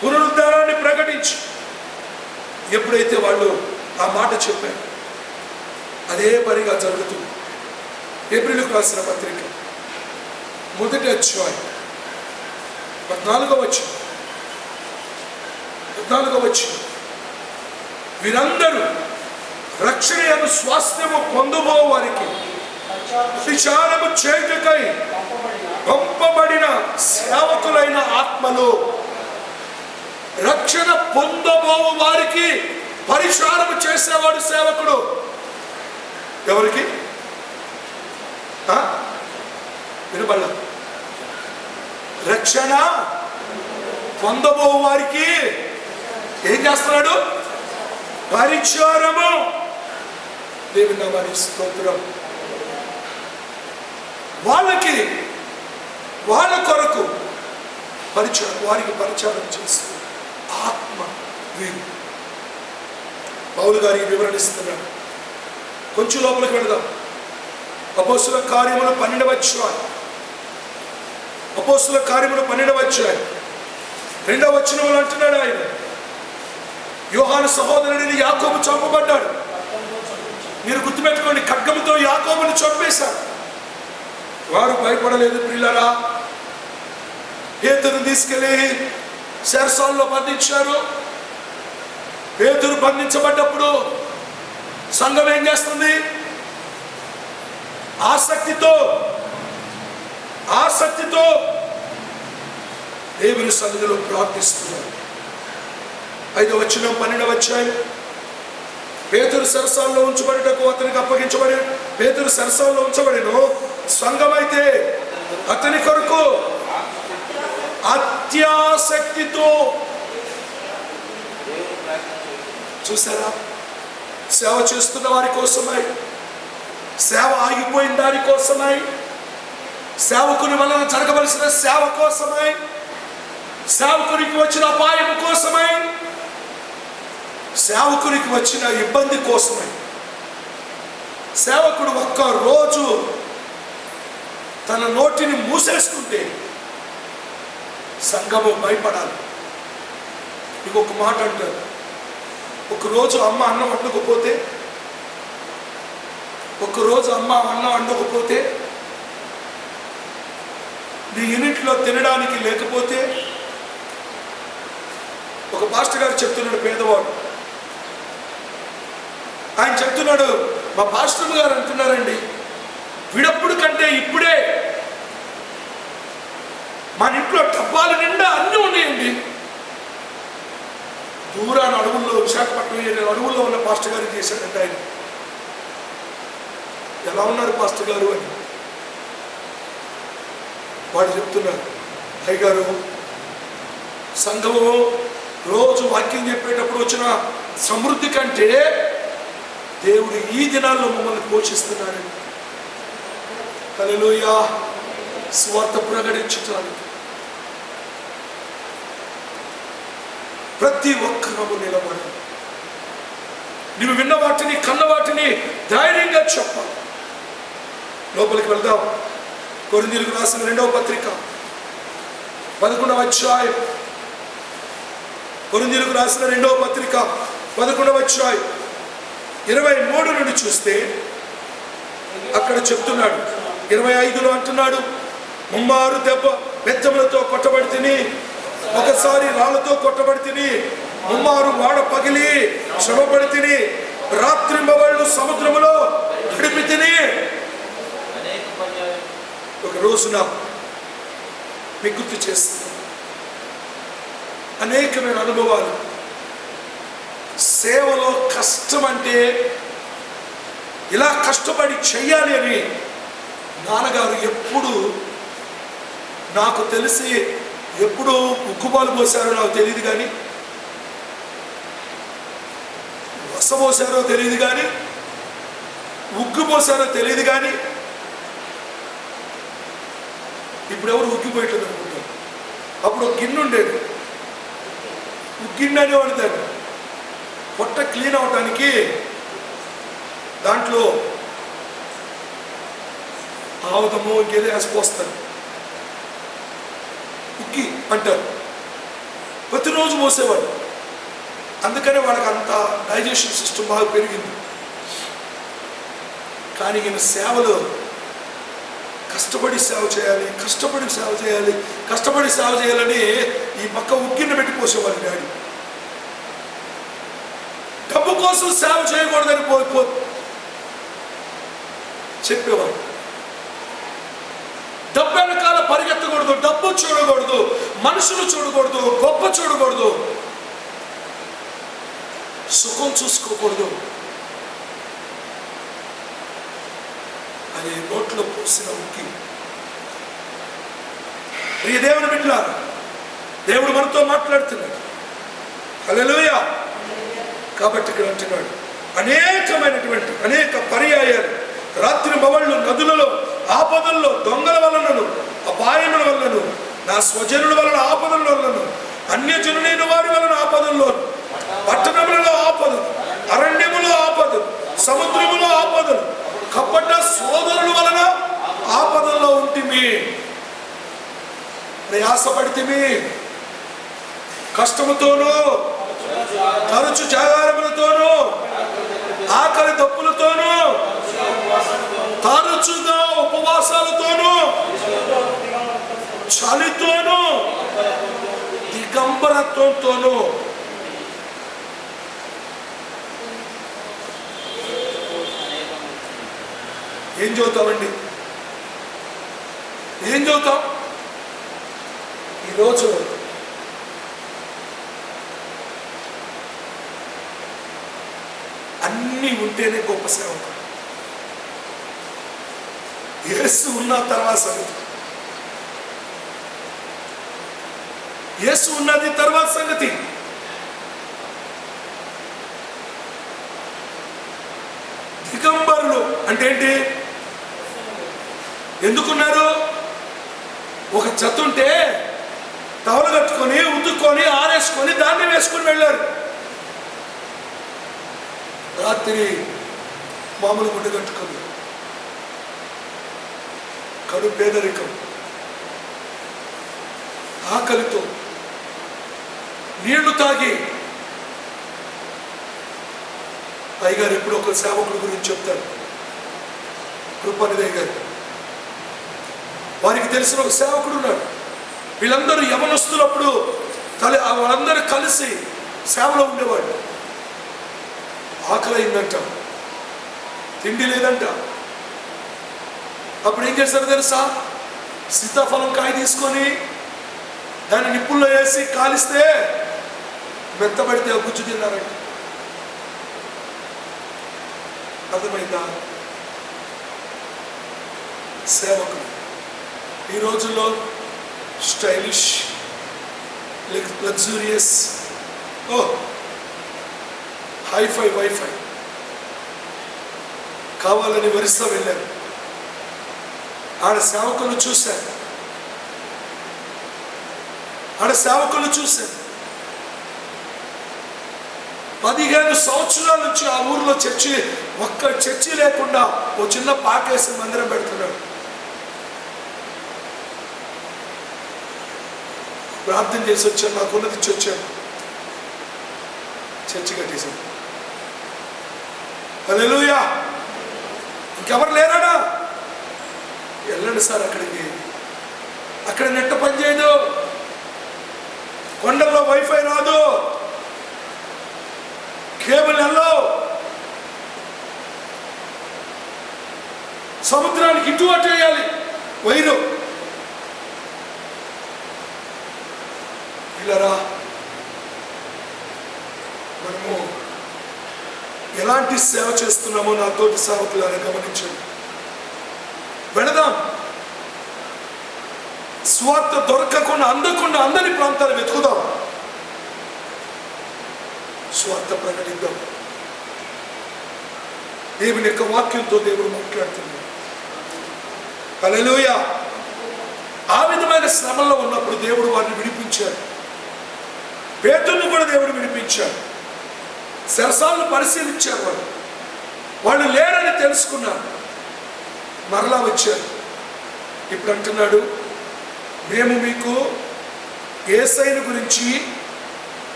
పునరుద్ధారాన్ని ప్రకటించు. ఎప్పుడైతే వాళ్ళు ఆ మాట చెప్పారు, అదే పనిగా జరుగుతుంది. ఏప్రిల్కు రాసిన పత్రిక 1వ అధ్యాయం 14వ వచనం, వీరందరూ రక్షణ అను స్వాస్థ్యము పొందబో వారికి విచారము చేయుటకై పంపబడిన సేవకులైన ఆత్మలు. రక్షణ పొందబో వారికి పరిచారము చేసేవాడు సేవకుడు. ఎవరికి? వినబడ. రక్షణ పొందబో వారికి ఏం చేస్తున్నాడు? పరిచారము. దేవుని నామానికి స్తోత్రం. వాళ్ళ కొరకు పరిచారం, వారికి పరిచారం చేస్తూ ఆత్మ వీరు. పౌలు గారికి వివరణిస్తున్నాడు. కొంచెం లోపలికి వెళదాం. అపోస్తుల కార్యములు 12వ అధ్యాయం, అపోస్తుల కార్యములు 12వ అధ్యాయం 2వ వచనంలో అంటున్నాడు ఆయన, యోహాను సహోదరుడిని యాకోబు చంపబడ్డాడు. మీరు గుర్తుపెట్టుకోండి, ఖడ్గముతో యాకోబుని చంపేశారు. వారు భయపడలేదు ప్రియులారా. పేతురుని తీసుకెళ్ళి చెరసాలలో బంధించారు. పేతురు బంధించబడ్డప్పుడు సంఘం ఏం చేస్తుంది? ఆసక్తితో దేవుని సన్నిధిలో ప్రార్థిస్తున్నారు. 5వ వచనం 12వ అధ్యాయం. పేతురు సరసాల్లో ఉంచబడుటకు అతనికి అప్పగించబడి పేతురు సరసాల్లో ఉంచబడిను. సంఘమైతే అతని కొరకు అత్యాసక్తితో, చూసారా, సేవ చేస్తున్న వారి కోసమై, సేవ ఆగిపోయిన దాని కోసమై, సేవకుని వలన జరగవలసిన సేవ కోసమై, సేవకునికి వచ్చిన అపాయం కోసమై, సేవకునికి వచ్చిన ఇబ్బంది కోసమై, సేవకుడు ఒక్క రోజు తన నోటిని మూసేసుకుంటే సంఘము భయపడాలి. ఇంకొక మాట అంటారు, ఒకరోజు అమ్మ అన్నం వండకపోతే, ఒకరోజు అమ్మ అన్నం వండకపోతే, నీ యూనిట్లో తినడానికి లేకపోతే, ఒక పాస్టర్ గారు చెప్తున్నాడు, పేదవాడు, ఆయన చెప్తున్నాడు, మా పాస్టర్ గారు అంటున్నారండి, విడప్పుడు కంటే ఇప్పుడే మన ఇంట్లో డబ్బాల నిండా అన్నీ ఉన్నాయండి. దూరాన అడవుల్లో, విశాఖపట్నం అడవుల్లో ఉన్న పాస్టర్ గారు చేశాడంటే ఆయన, ఎలా ఉన్నారు పాస్టర్ గారు అని వాడు చెప్తున్నారు. అయ్యగారు, సంఘము రోజు వాక్యం చెప్పేటప్పుడు వచ్చిన సమృద్ధి కంటే దేవుడు ఈ దినాల్లో మమ్మల్ని పోషిస్తున్నారని. హల్లెలూయా. స్వార్థ ప్రకటించడానికి ప్రతి ఒక్కరము నిలబడి, నువ్వు విన్న వాటిని, కన్న వాటిని ధైర్యంగా చెప్పాలి. లోపలికి వెళ్దాం. కొరింథీయులకు రాసిన 2వ పత్రిక 11వ అధ్యాయం. కొరింథీయులకు రాసిన 2వ పత్రిక 11వ అధ్యాయం 23 నుండి చూస్తే అక్కడ చెప్తున్నాడు. 25లో అంటున్నాడు, ముమ్మారు దెబ్బ బెత్తములతో కొట్టబడి తిని, ఒకసారి రాళ్లతో కొట్టబడి తిని, ముమ్మారు వాడ పగిలి శ్రమపడి తిని, రాత్రింబవళ్ళు సముద్రములో గడిపి తిని. ఒక రోజున మీకు గుర్తు చేస్తున్నాను అనేకమైన అనుభవాలు. సేవలో కష్టం అంటే ఇలా కష్టపడి చెయ్యాలి అని నాన్నగారు ఎప్పుడు, నాకు తెలిసి ఎప్పుడు ఉక్కుపాలు పోసారో నాకు తెలియదు, కానీ రసపోసారో తెలియదు, కానీ ఉగ్గు పోసారో తెలియదు, కానీ ఇప్పుడు ఎవరు ఉగ్గిపోయట్లేదు అనుకుంటారు. అప్పుడు ఒక గిన్నె ఉండేది, ఉగ్గిన్నె అనేవాడు. దాన్ని పొట్ట క్లీన్ అవటానికి దాంట్లో ఆవుదము ఇంకేదో వేసి పోస్తారు, ఉగ్గి అంటారు. ప్రతిరోజు పోసేవాడు. అందుకనే వాళ్ళకి అంత డైజెషన్ సిస్టమ్ బాగా పెరిగింది. కానీ ఈయన సేవలో కష్టపడి సేవ చేయాలి, కష్టపడి సేవ చేయాలి, కష్టపడి సేవ చేయాలని ఈ పక్క ఉగ్గిన్న పెట్టి పోసేవాళ్ళు డాడీ. డబ్బు కోసం సేవ చేయకూడదని చెప్పేవాడు. డబ్బు వెనకాల పరిగెత్తకూడదు, డబ్బు చూడకూడదు, మనుషులు చూడకూడదు, గొప్ప చూడకూడదు, సుఖం చూసుకోకూడదు అని నోట్లో పోసిన ఉక్కి. ఈ దేవుని బిడ్డలారా, దేవుడు మనతో మాట్లాడుతున్నాడు. హల్లెలూయా. కాబట్టి ఇక్కడ అంటున్నాడు, అనేకమైనటువంటి అనేక పర్యాయాలు రాత్రి బవళ్ళు, నదులలో, ఆపదల్లో, దొంగల వలనను, అపాయముల వలనను, నా స్వజనుల వలన ఆపదల వలనను, అన్యజనులైన వారి వలన ఆపదల్లో, పట్టణములలో ఆపదలు, అరణ్యములో ఆపదలు, సముద్రములో ఆపదలు, కపట సోదరుల వలన ఆపదల్లో ఉంటిమి, ప్రయాసపడితిమి, కష్టముతోనూ, తరచు జాగారములతోనూ, ఆకలి దప్పులతోనూ, తరచుగా ఉపవాసాలతోనూ, చలితోనూ, దిగంబరత్వంతోనూ. ఏం చదువుతామండి? ఏం చదువుతాం? ఈ ఈరోజు అన్నీ ఉంటేనే గొప్ప సేవకుడు. యేసు ఉన్న తర్వాత సంగతి, యేసు ఉన్నది తర్వాత సంగతి. దిగంబరులు అంటే ఏంటి? ఎందుకున్నారు? ఒక జత ఉంటే టవలు కట్టుకొని ఉతుక్కొని ఆరేసుకొని దాన్ని వేసుకొని వెళ్ళారు. రాత్రి మామూలు గుడ్డ కట్టుకొని కడు పేదరికం, ఆకలితో నీళ్లు తాగి. అయ్యగారు ఎప్పుడు ఒక సేవకుడి గురించి చెప్తారు, కృపానిధి గారు. వారికి తెలిసిన ఒక సేవకుడు ఉన్నాడు. వీళ్ళందరూ యవనస్తులప్పుడు వాళ్ళందరూ కలిసి సేవలో ఉండేవాడు. ఆకలి అయిందంట, తిండి లేదంట. అప్పుడు ఏం చేశారు తెలుసా? సీతాఫలం కాయ తీసుకొని దాన్ని నిప్పుల్లో వేసి కాలిస్తే మెత్తబడితే గుజ్జు తిన్నారంట. అర్థమైందా? సేవకులు ఈ రోజుల్లో స్టైలిష్, లగ్జూరియస్, హైఫై వైఫై కావాలని వరిస్తా వెళ్ళారు. ఆడ సేవకులు చూశారు, 15 సంవత్సరాల నుంచి ఆ ఊర్లో ఒక్క చర్చి లేకుండా ఓ చిన్న పాకేసి మందిరం పెడుతున్నాడు. ప్రార్థన చేసి వచ్చాను, నాకున్నది ఇచ్చి వచ్చాను, చర్చి కట్టేశాను. హల్లెలూయా. ఇంకెవరు లేరాడా? వెళ్ళండి సార్ అక్కడికి. అక్కడ నెట్ పనిచేయదు, కొండల్లో వైఫై రాదు, కేబుల్ వెళ్ళవు, సముద్రానికి ఇటు అటు వేయాలి వైరు. ఇలారా మనము ఎలాంటి సేవ చేస్తున్నామో నా తోటి సేవకులను గమనించండి. వెళదాం. స్వార్థ దొరకకుండా అందరి ప్రాంతాలు వెతుకుదాం, స్వార్థ ప్రకటిద్దాం. దేవుని యొక్క వాక్యంతో దేవుడు మాట్లాడుతున్నాడు. హల్లెలూయా. ఆ విధమైన శ్రమల్లో ఉన్నప్పుడు దేవుడు వారిని విడిపించాడు. పేతురును కూడా దేవుడు విడిపించాడు. సరసాలను పరిశీలించారు. వాళ్ళు లేరని తెలుసుకున్నారు, మరలా వచ్చారు. ఇప్పుడు అంటున్నాడు, మేము మీకు యేసయ్యను గురించి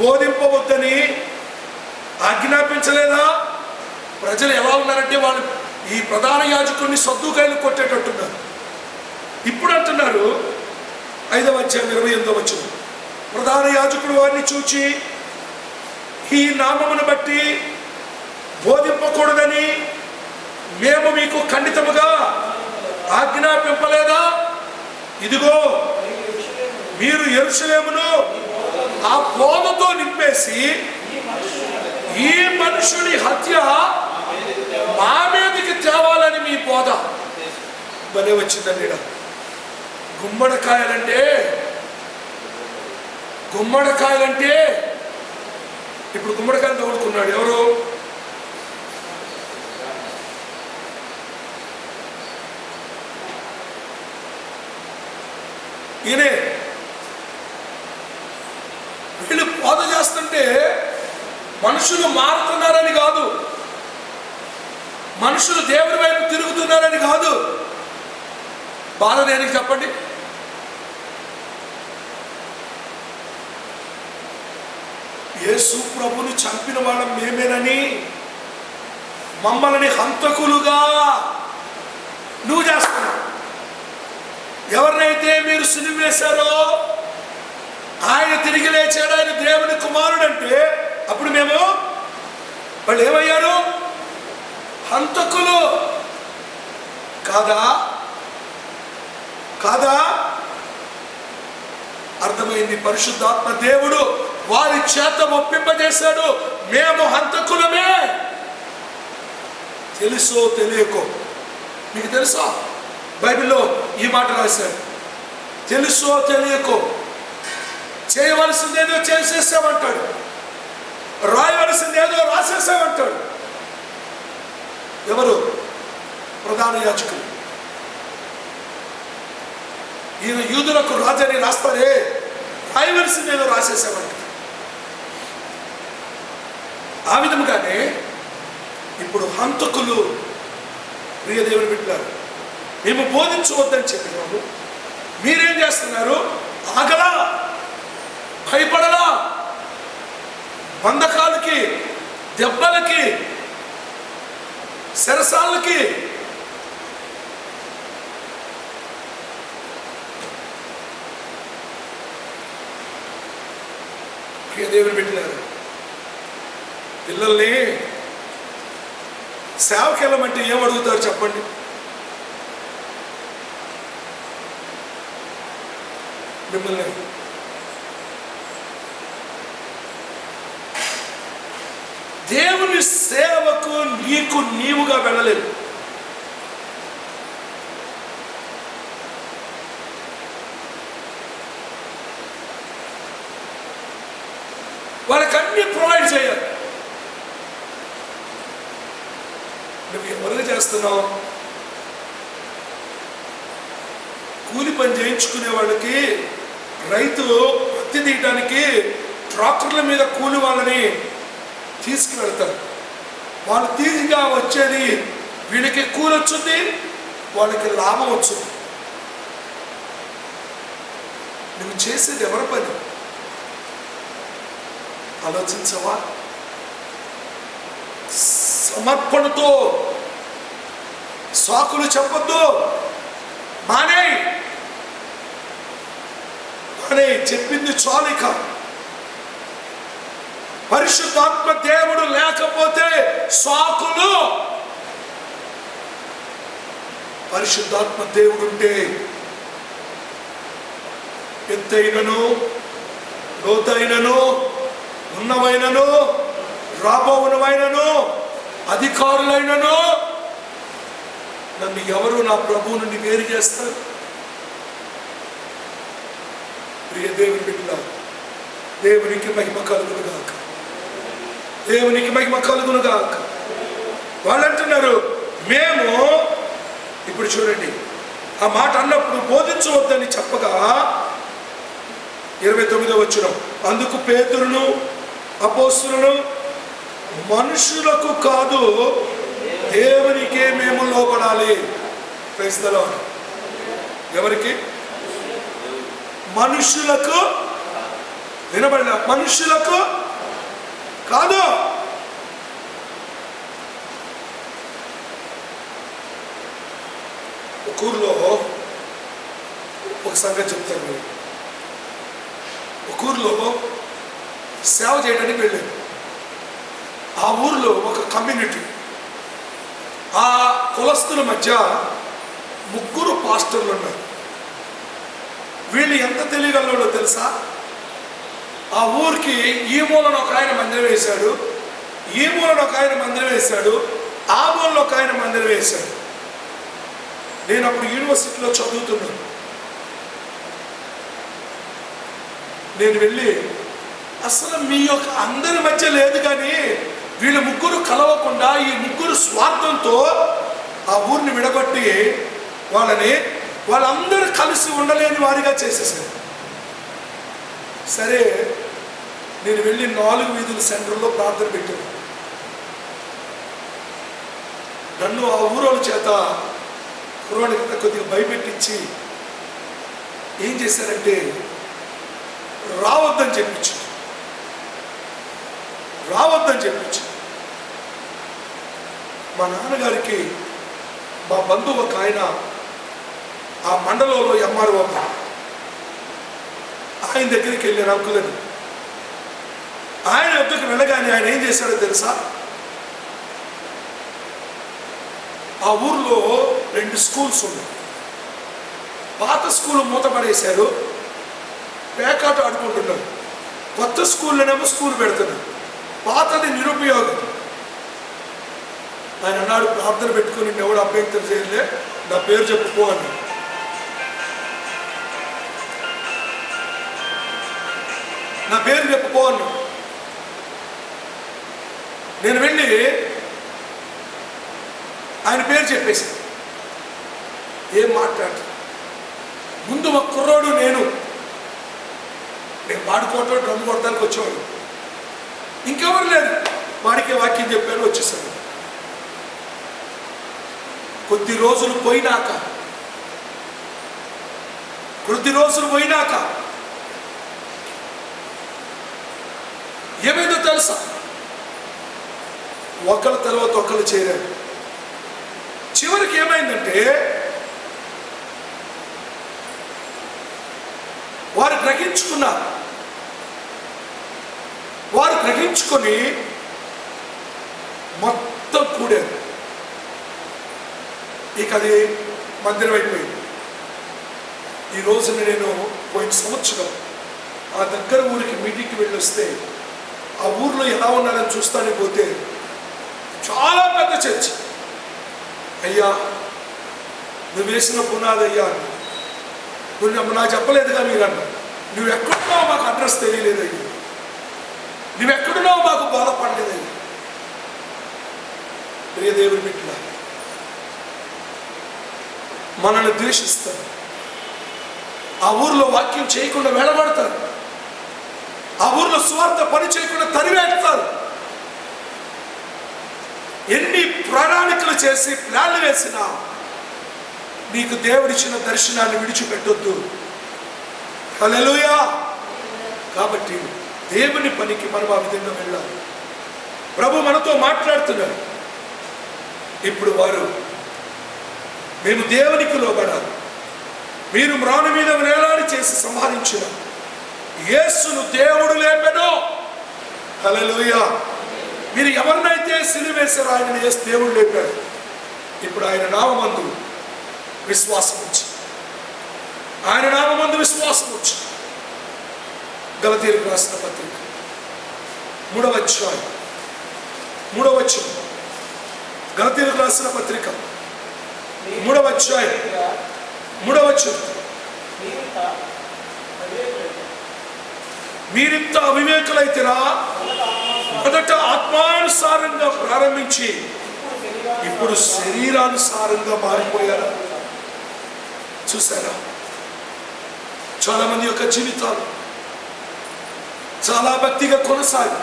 బోధింపవద్దని ఆజ్ఞాపించలేదా? ప్రజలు ఎలా ఉన్నారంటే వాళ్ళు ఈ ప్రధాన యాజకుడిని సద్దుకాయలు కొట్టేటట్టున్నారు. ఇప్పుడు అంటున్నారు 5వ అధ్యాయం 28వ వచనం, ప్రధాన యాజకుడు వారిని చూచి ఈ నామమును బట్టి బోధింపకూడదని మేము మీకు ఖండితముగా ఆజ్ఞాపింపలేదా? ఇదిగో మీరు యెరూషలేమును ఆ బోధతో నింపేసి ఈ మనుషుని హత్య మా మీదకి తేవాలని మీ బోధ భలే వచ్చిందండి. గుమ్మడికాయలంటే ఇప్పుడు గుమ్మడికాయలు తగులుకున్నాడు ఎవరు? ఈయనే. వీళ్ళు బోధ చేస్తుంటే మనుషులు మారుతున్నారని కాదు, మనుషులు దేవుడి వైపు తిరుగుతున్నారని కాదు. బాధ దేనికి చెప్పండి? యేసు ప్రభుని చంపిన వాళ్ళం మేమేనని మమ్మల్ని హంతకులుగా నువ్వు చేస్తున్నావు. ఎవరినైతే మీరు సిలువ వేశారో ఆయన తిరిగి లేచాడు, ఆయన దేవుని కుమారుడు అంటే అప్పుడు మేము వాళ్ళు ఏమయ్యారు? హంతకులు కాదా? అర్థమైంది. పరిశుద్ధాత్మ దేవుడు వారి చేత ఒప్పింపజేశాడు, మేము హంతకులమే. తెలుసో తెలియకో, మీకు తెలుసా బైబిల్లో ఈ మాట రాశారు, తెలుసో తెలియకో చేయవలసిందేదో చేసేసామంటాడు, రాయవలసిందేదో రాసేసామంటాడు. ఎవరు? ప్రధాన యాజకులు. ఈయన యూదులకు రాజని రాస్తారే, రాయవలసిందేదో రాసేసామంటాడు. ఆ విధముగానే ఇప్పుడు హంతకులు ప్రియ దేవుని బిడ్డలారా, మేము బోధించవద్దని చెప్పినాము, మీరేం చేస్తున్నారు? ఆగలా, భయపడలా, బంధకాలకి, దెబ్బలకి, శరసాలకి ప్రియ దేవుని బిడ్డలారా, పిల్లల్ని సేవకి వెళ్ళమంటే ఏం అడుగుతారు చెప్పండి? మిమ్మల్ని దేవుని సేవకు నీవుగా వెళ్ళలేదు. వాళ్ళకి అన్ని ప్రొవైడ్ చేయాలి. నువ్వు ఎవరుగా చేస్తున్నావు? కూలి పని చేయించుకునే వాళ్ళకి, రైతు పత్తి తీయడానికి ట్రాక్టర్ల మీద కూలి వాళ్ళని తీసుకువెళ్తారు. వాళ్ళు తీరిగా వచ్చేది, వీళ్ళకి కూలి వచ్చింది, వాళ్ళకి లాభం వచ్చింది. నువ్వు చేసేది ఎవరి పని ఆలోచించవా? సమర్పణతో సాకులు చెప్పొద్దు. మానే చెప్పింది చాలిక. పరిశుద్ధాత్మ దేవుడు లేకపోతే సాకులు. పరిశుద్ధాత్మ దేవుడు ఉంటే ఎత్తైనను, లోతైనను, ఉన్నవైనను, రాబోవునవైనను, అధికారులైనను నన్ను ఎవరు నా ప్రభువు నుండి వేరు చేస్తారు? ప్రియ దేవుని బిడ్డలారా, దేవునికి మహిమ కలుగును గాక, దేవునికి మహిమ కలుగును గాక. వాళ్ళు అంటున్నారు, మేము ఇప్పుడు చూడండి, ఆ మాట అన్నప్పుడు బోధించవద్దని చెప్పగా 29వ వచనం, అందుకు పేతురును అపోస్తలును, మనుషులకు కాదు దేవునికే మేము లోపడాలి. Praise the lord. ఎవరికి? మనుషులకు. వినబడిన మనుషులకు కాదు. ఒక ఊర్లో ఒక సంగతి చెప్తాను మీరు. ఒక ఊర్లో సేవ చేయడానికి వెళ్ళాను. ఆ ఊర్లో ఒక కమ్యూనిటీ, ఆ కులస్తుల మధ్య 3 పాస్టర్లు ఉన్నారు. వీళ్ళు ఎంత తెలియగలడో తెలుసా? ఆ ఊరికి ఈ మూలన ఒక ఆయన మందిరం వేశాడు, ఈ మూలన ఒక ఆయన మందిరం వేశాడు, ఆ మూలలో ఒక ఆయన మందిరం వేశాడు. నేను అప్పుడు యూనివర్సిటీలో చదువుతున్నాను. నేను వెళ్ళి, అసలు మీ యొక్క అందరి మధ్య లేదు కానీ వీళ్ళు 3 కలవకుండా ఈ 3 స్వార్థంతో ఆ ఊరిని విడగొట్టి వాళ్ళందరూ కలిసి ఉండలేని వారిగా చేసేసారు. సరే, నేను వెళ్ళి 4 వీధుల సెంటర్లో ప్రార్థన పెట్టాను. నన్ను ఆ ఊరోళ్ళ చేత కుర్రాడి కదా కొద్దిగా భయపెట్టించి ఏం చేశారంటే, రావద్దని చెప్పించు. మా నాన్నగారికి మా బంధువు ఒక ఆయన ఆ మండలంలో ఎంఆర్ఓ, ఆయన దగ్గరికి వెళ్ళారు అంకులని. ఆయన వద్దకు వెళ్ళగానే ఆయన ఏం చేశాడో తెలుసా? ఆ ఊర్లో 2 స్కూల్స్ ఉన్నాయి. పాత స్కూల్ మూతపడేశారు, పేకాట ఆడుకుంటున్నారు. కొత్త స్కూల్లోనేమో స్కూల్ పెడుతున్నారు, పాతది నిరుపయోగం. ఆయన అన్నాడు, ప్రార్థన పెట్టుకుని ఎవడు అభ్యంతరం చేయలే, నా పేరు చెప్పుకో అని. నా పేరు చెప్పుకో అన్నా. నేను వెళ్ళి ఆయన పేరు చెప్పేసి ఏం మాట్లాడు. ముందు ఒక కుర్రోడు నేను పాడుకోవటం డ్రమ్ కొడతానికి వచ్చేవాడు, ఇంకెవరు లేదు. వాడికి వాక్యం చెప్పాడు, వచ్చేసాడు. కొద్ది రోజులు పోయినాక ఏమైందో తెలుసా? ఒకళ్ళ తర్వాత ఒకళ్ళు చేరారు. చివరికి ఏమైందంటే వారు గ్రహించుకొని మొత్తం కూడారు. ఇక అది మందిరం అయిపోయింది. ఈ రోజున నేను పోయిన సంవత్సరం ఆ దగ్గర ఊరికి మీటింగ్కి వెళ్ళి వస్తే ఆ ఊర్లో ఎలా ఉన్నారని చూస్తానికి పోతే చాలా పెద్ద చర్చ్. అయ్యా నువ్వు వేసిన పునాది అయ్యా, నువ్వు నాకు చెప్పలేదుగా మీరన్నా, నువ్వు ఎక్కడున్నావు మాకు అడ్రస్ తెలియలేదయ్యా, నువ్వు ఎక్కడున్నావు మాకు బాధపడలేదయ్యా. ప్రియ దేవుని బిడ్డ, మనల్ని ద్వేషిస్తారు, ఆ ఊర్లో వాక్యం చేయకుండా వెళ్ళబడతారు, ఆ ఊర్లో స్వార్థ పని చేయకుండా తరివేస్తారు. ఎన్ని ప్రణాళికలు చేసి ప్లాన్లు వేసినా నీకు దేవుడిచ్చిన దర్శనాన్ని విడిచిపెట్టొద్దు. హల్లెలూయా. కాబట్టి దేవుని పనికి మనం ఆ విధంగా వెళ్ళాలి. ప్రభు మనతో మాట్లాడుతున్నారు. ఇప్పుడు వారు మేము దేవునికి లోబడాలి, మీరు మ్రాను మీద వేలాడి చేసి సంహరించిన యేసును దేవుడు లేపెను. హల్లెలూయా. మీరు ఎవరినైతే సిలువేశారో ఆయన యేసు దేవుడు లేపాడు. ఇప్పుడు ఆయన నామమందు విశ్వాసం వచ్చి గలతీయులకు రాసిన పత్రిక 3వ అధ్యాయం 3వ వచనం. గలతీయులకు రాసిన పత్రిక 3వ అధ్యాయం 3వ వచనం. మీరింత అవివేకులైతేరా, మొదట ఆత్మానుసారంగా ప్రారంభించి ఇప్పుడు శరీరానుసారంగా మారిపోయారా? చూసారా? చాలా మంది యొక్క జీవితాలు చాలా భక్తిగా కొనసాగి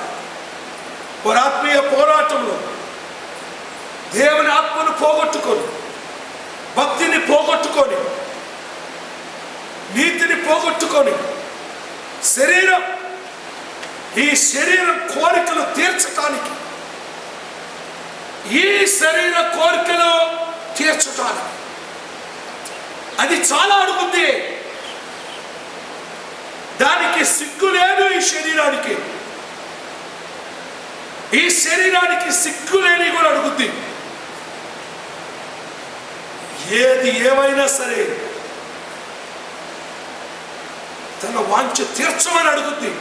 వారి ఆత్మీయ పోరాటంలో దేవుని ఆత్మను పోగొట్టుకొని, భక్తిని పోగొట్టుకొని, నీతిని పోగొట్టుకొని ఈ శరీరం కోరికలు తీర్చటానికి, అది చాలా అడుగుద్ది. దానికి సిగ్గు లేదు. ఈ శరీరానికి సిగ్గు లేని కూడా అడుగుద్ది. ఏది ఏమైనా సరే తన వాంఛ తీర్చమని అడుగుద్ది.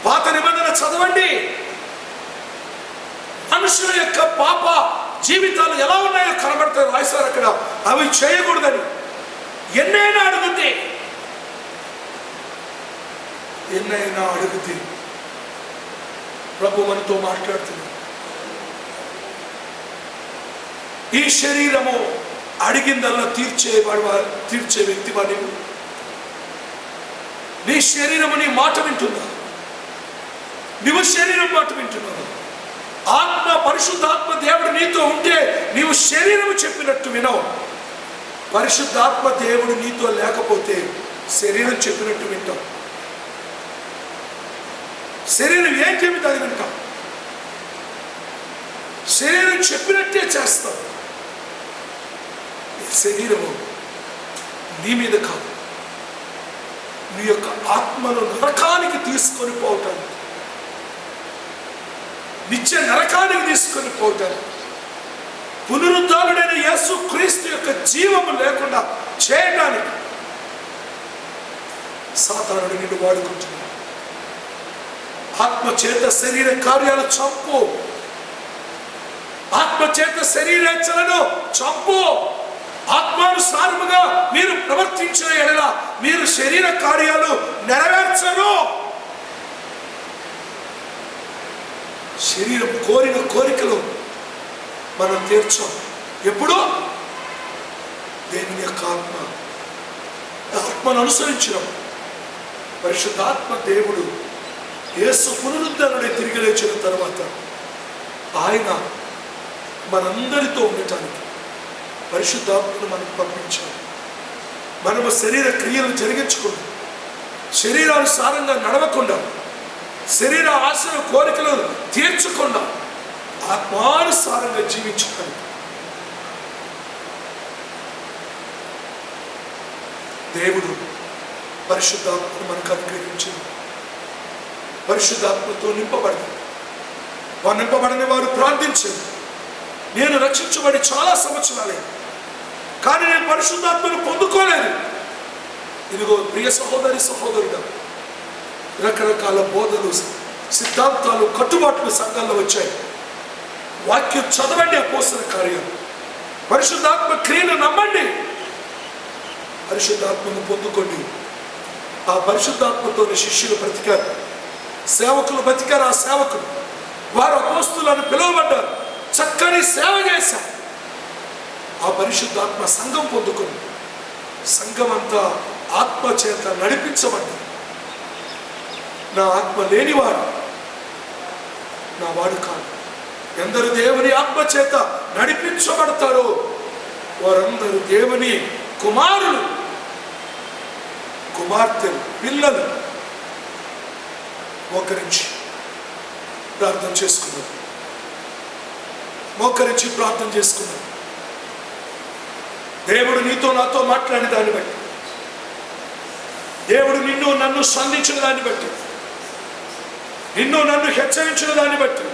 పాత నిబంధన చదవండి. మనుషుల యొక్క పాప జీవితాలు ఎలా ఉన్నాయో కనబడతాయి, రాశారు అక్కడ. అవి చేయకూడదని ఎన్నైనా అడుగుద్ది. ప్రభు మనతో మాట్లాడుతుంది. ఈ శరీరము అడిగిందల్లా తీర్చే వ్యక్తి వాడి. నీ శరీరము నీ మాట వింటుందా? నువ్వు శరీరం మాట వింటున్నావు. పరిశుద్ధాత్మ దేవుడు నీతో ఉంటే నీవు శరీరము చెప్పినట్టు వినవు. పరిశుద్ధాత్మ దేవుడు నీతో లేకపోతే శరీరం చెప్పినట్టు వింటావు. శరీరం ఏం చెబితే అది వింటాం. శరీరం చెప్పినట్టే చేస్తాం. శరీరము నీ మీద కాదు, నీ యొక్క ఆత్మను నరకానికి తీసుకొని పోవటానికి, నిత్య నరకానికి తీసుకొని పోవటానికి, పునరుద్ధానుడైన యేసు క్రీస్తు యొక్క జీవము లేకుండా చేయడానికి సాతానుడు నిన్ను వాడుకుంటున్నాడు. ఆత్మ చేత శరీర కార్యాలు చంపు, ఆత్మ చేత శరీరేచ్ఛలను చంపు. ఆత్మానుసారముగా మీరు ప్రవర్తించిన ఎడల మీరు శరీర కార్యాలు నెరవేర్చరు. శరీరం కోరిన కోరికలు మనం తీర్చాం. ఎప్పుడు? దేవుని యొక్క ఆత్మను అనుసరించడం. పరిశుద్ధాత్మ దేవుడు యేసు పునరుద్ధరణై తిరిగి లేచిన తర్వాత ఆయన మనందరితో ఉండటానికి పరిశుద్ధాత్మను మనకు పంపించాడు. మనము శరీర క్రియలు జరిగించకుండా, శరీరానుసారంగా నడవకుండా, శరీర ఆశల కోరికలు తీర్చకుండా ఆత్మానుసారంగా జీవించడానికి దేవుడు పరిశుద్ధాత్మను మనకు అనుగ్రహించింది. పరిశుద్ధాత్మతో నింపబడింది. వారు నింపబడని వారు ప్రార్థించారు, నేను రక్షించబడి చాలా సంవత్సరాలే, కానీ నేను పరిశుద్ధాత్మను పొందుకోలేదు. ఇదిగో ప్రియ సహోదరి సహోదరుడు, రకరకాల బోధలు, సిద్ధాంతాలు, కట్టుబాట్లు సంఘాల్లో వచ్చాయి. వాక్యం చదవండి, అపోస్తల కార్యాలు, పరిశుద్ధాత్మ క్రియను నమ్మండి, పరిశుద్ధాత్మను పొందుకోండి. ఆ పరిశుద్ధాత్మతోని శిష్యులు బ్రతికారు, సేవకులు బ్రతికారు. ఆ సేవకులు వారు అపోస్తలులను పిలువబడ్డారు, చక్కని సేవ చేశారు. ఆ పరిశుద్ధాత్మ సంఘం పొందుకుంది. సంఘం అంతా ఆత్మ చేత నడిపించబడ్డారు. నా ఆత్మ లేనివాడు నా వాడు కాదు. ఎందరు దేవుని ఆత్మ చేత నడిపించబడతారో వారందరూ దేవుని కుమారులు, కుమార్తెలు, పిల్లలు. మోకరించి ప్రార్థన చేసుకున్నాం, మోకరించి ప్రార్థన చేసుకున్నాం. దేవుడు నీతో నాతో మాట్లాడిన దాన్ని బట్టి, దేవుడు నిన్ను నన్ను సంధించిన దాన్ని బట్టి, నిన్ను నన్ను హెచ్చరించిన దాన్ని బట్టి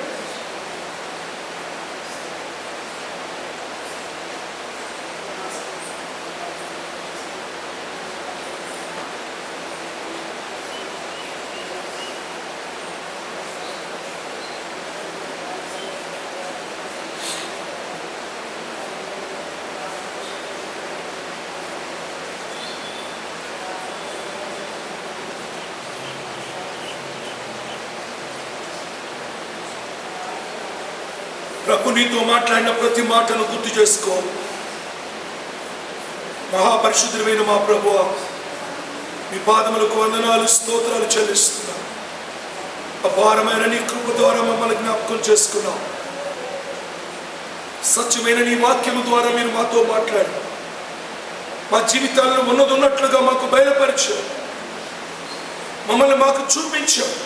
ప్రభు నీతో మాట్లాడిన ప్రతి మాటను గుర్తు చేసుకో. మహాపరిశుద్ధుడైన మా ప్రభువా, మీ పాదములకు వందనాలు, స్తోత్రాలు చెల్లిస్తున్నాం. అపారమైన నీ కృప ద్వారా మమ్మల్ని జ్ఞాపకం చేసుకున్నాం. సత్యమైన నీ వాక్యము ద్వారా మీరు మాతో మాట్లాడి మా జీవితాలను ఉన్నది ఉన్నట్లుగా మాకు బయలుపరిచారు, మమ్మల్ని మాకు చూపించారు,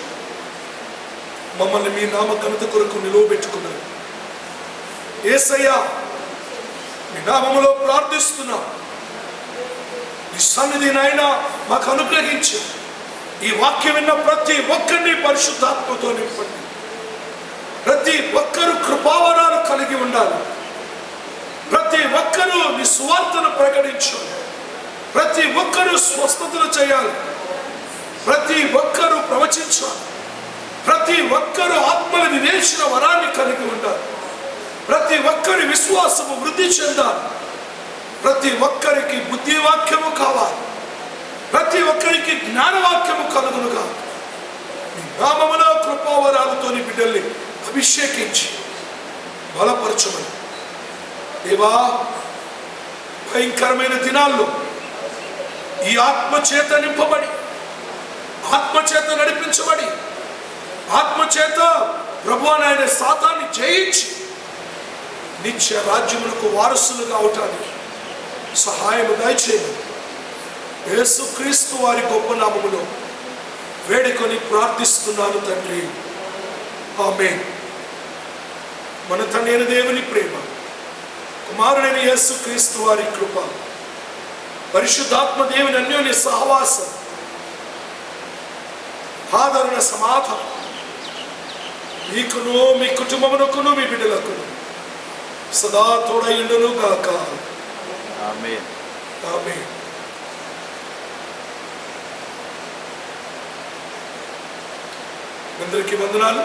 మమ్మల్ని మీ నామ ఘనత కొరకు నిలువబెట్టుకున్నారు. యేసయ్యా, మీ నామములో ప్రార్థిస్తున్నాం. మీ సన్నిధి నాయనా మాకు అనుగ్రహించి ఈ వాక్యం విన్న ప్రతి ఒక్కరిని పరిశుద్ధాత్మతో నింపండి. ప్రతి ఒక్కరూ కృపావరాలు కలిగి ఉండాలి. ప్రతి ఒక్కరూ నీ సువార్తను ప్రకటించాలి. ప్రతి ఒక్కరూ స్వస్థతలు చేయాలి. ప్రతి ఒక్కరూ ప్రవచించాలి. ప్రతి ఒక్కరూ ఆత్మల వివేచన వరాన్ని కలిగి ఉండాలి. ప్రతి ఒక్కరి విశ్వాసము వృద్ధి చెందాలి. ప్రతి ఒక్కరికి బుద్ధి వాక్యము కావాలి. ప్రతి ఒక్కరికి జ్ఞానవాక్యము కలుగునుగా. మీ నామములో కృపావరాలతో నీ బిడ్డల్ని అభిషేకించి బలపరచమని దేవా, భయంకరమైన దినాల్లో ఈ ఆత్మచేత నింపబడి, ఆత్మచేత నడిపించబడి, ఆత్మచేత ప్రభువా నాయన సాతాన్ని జయించి నిత్య రాజ్యములకు వారసులుగా అవటానికి సహాయము దయచేయండి. యేసుక్రీస్తు వారి గొప్ప నామములో వేడుకొని ప్రార్థిస్తున్నాను తండ్రి, ఆమేన్. మన తండ్రి అయిన దేవుని ప్రేమ, కుమారుడైన యేసుక్రీస్తు వారి కృప, పరిశుద్ధాత్మ దేవుని అన్యోన్య సహవాసం, ఆదరణ, సమాధానం మీకును మీ కుటుంబమునకును మీ బిడ్డలకును సదా తోడైండును గాక. ఆమేన్. ఆమేన్. అందరికీ వందనాలు.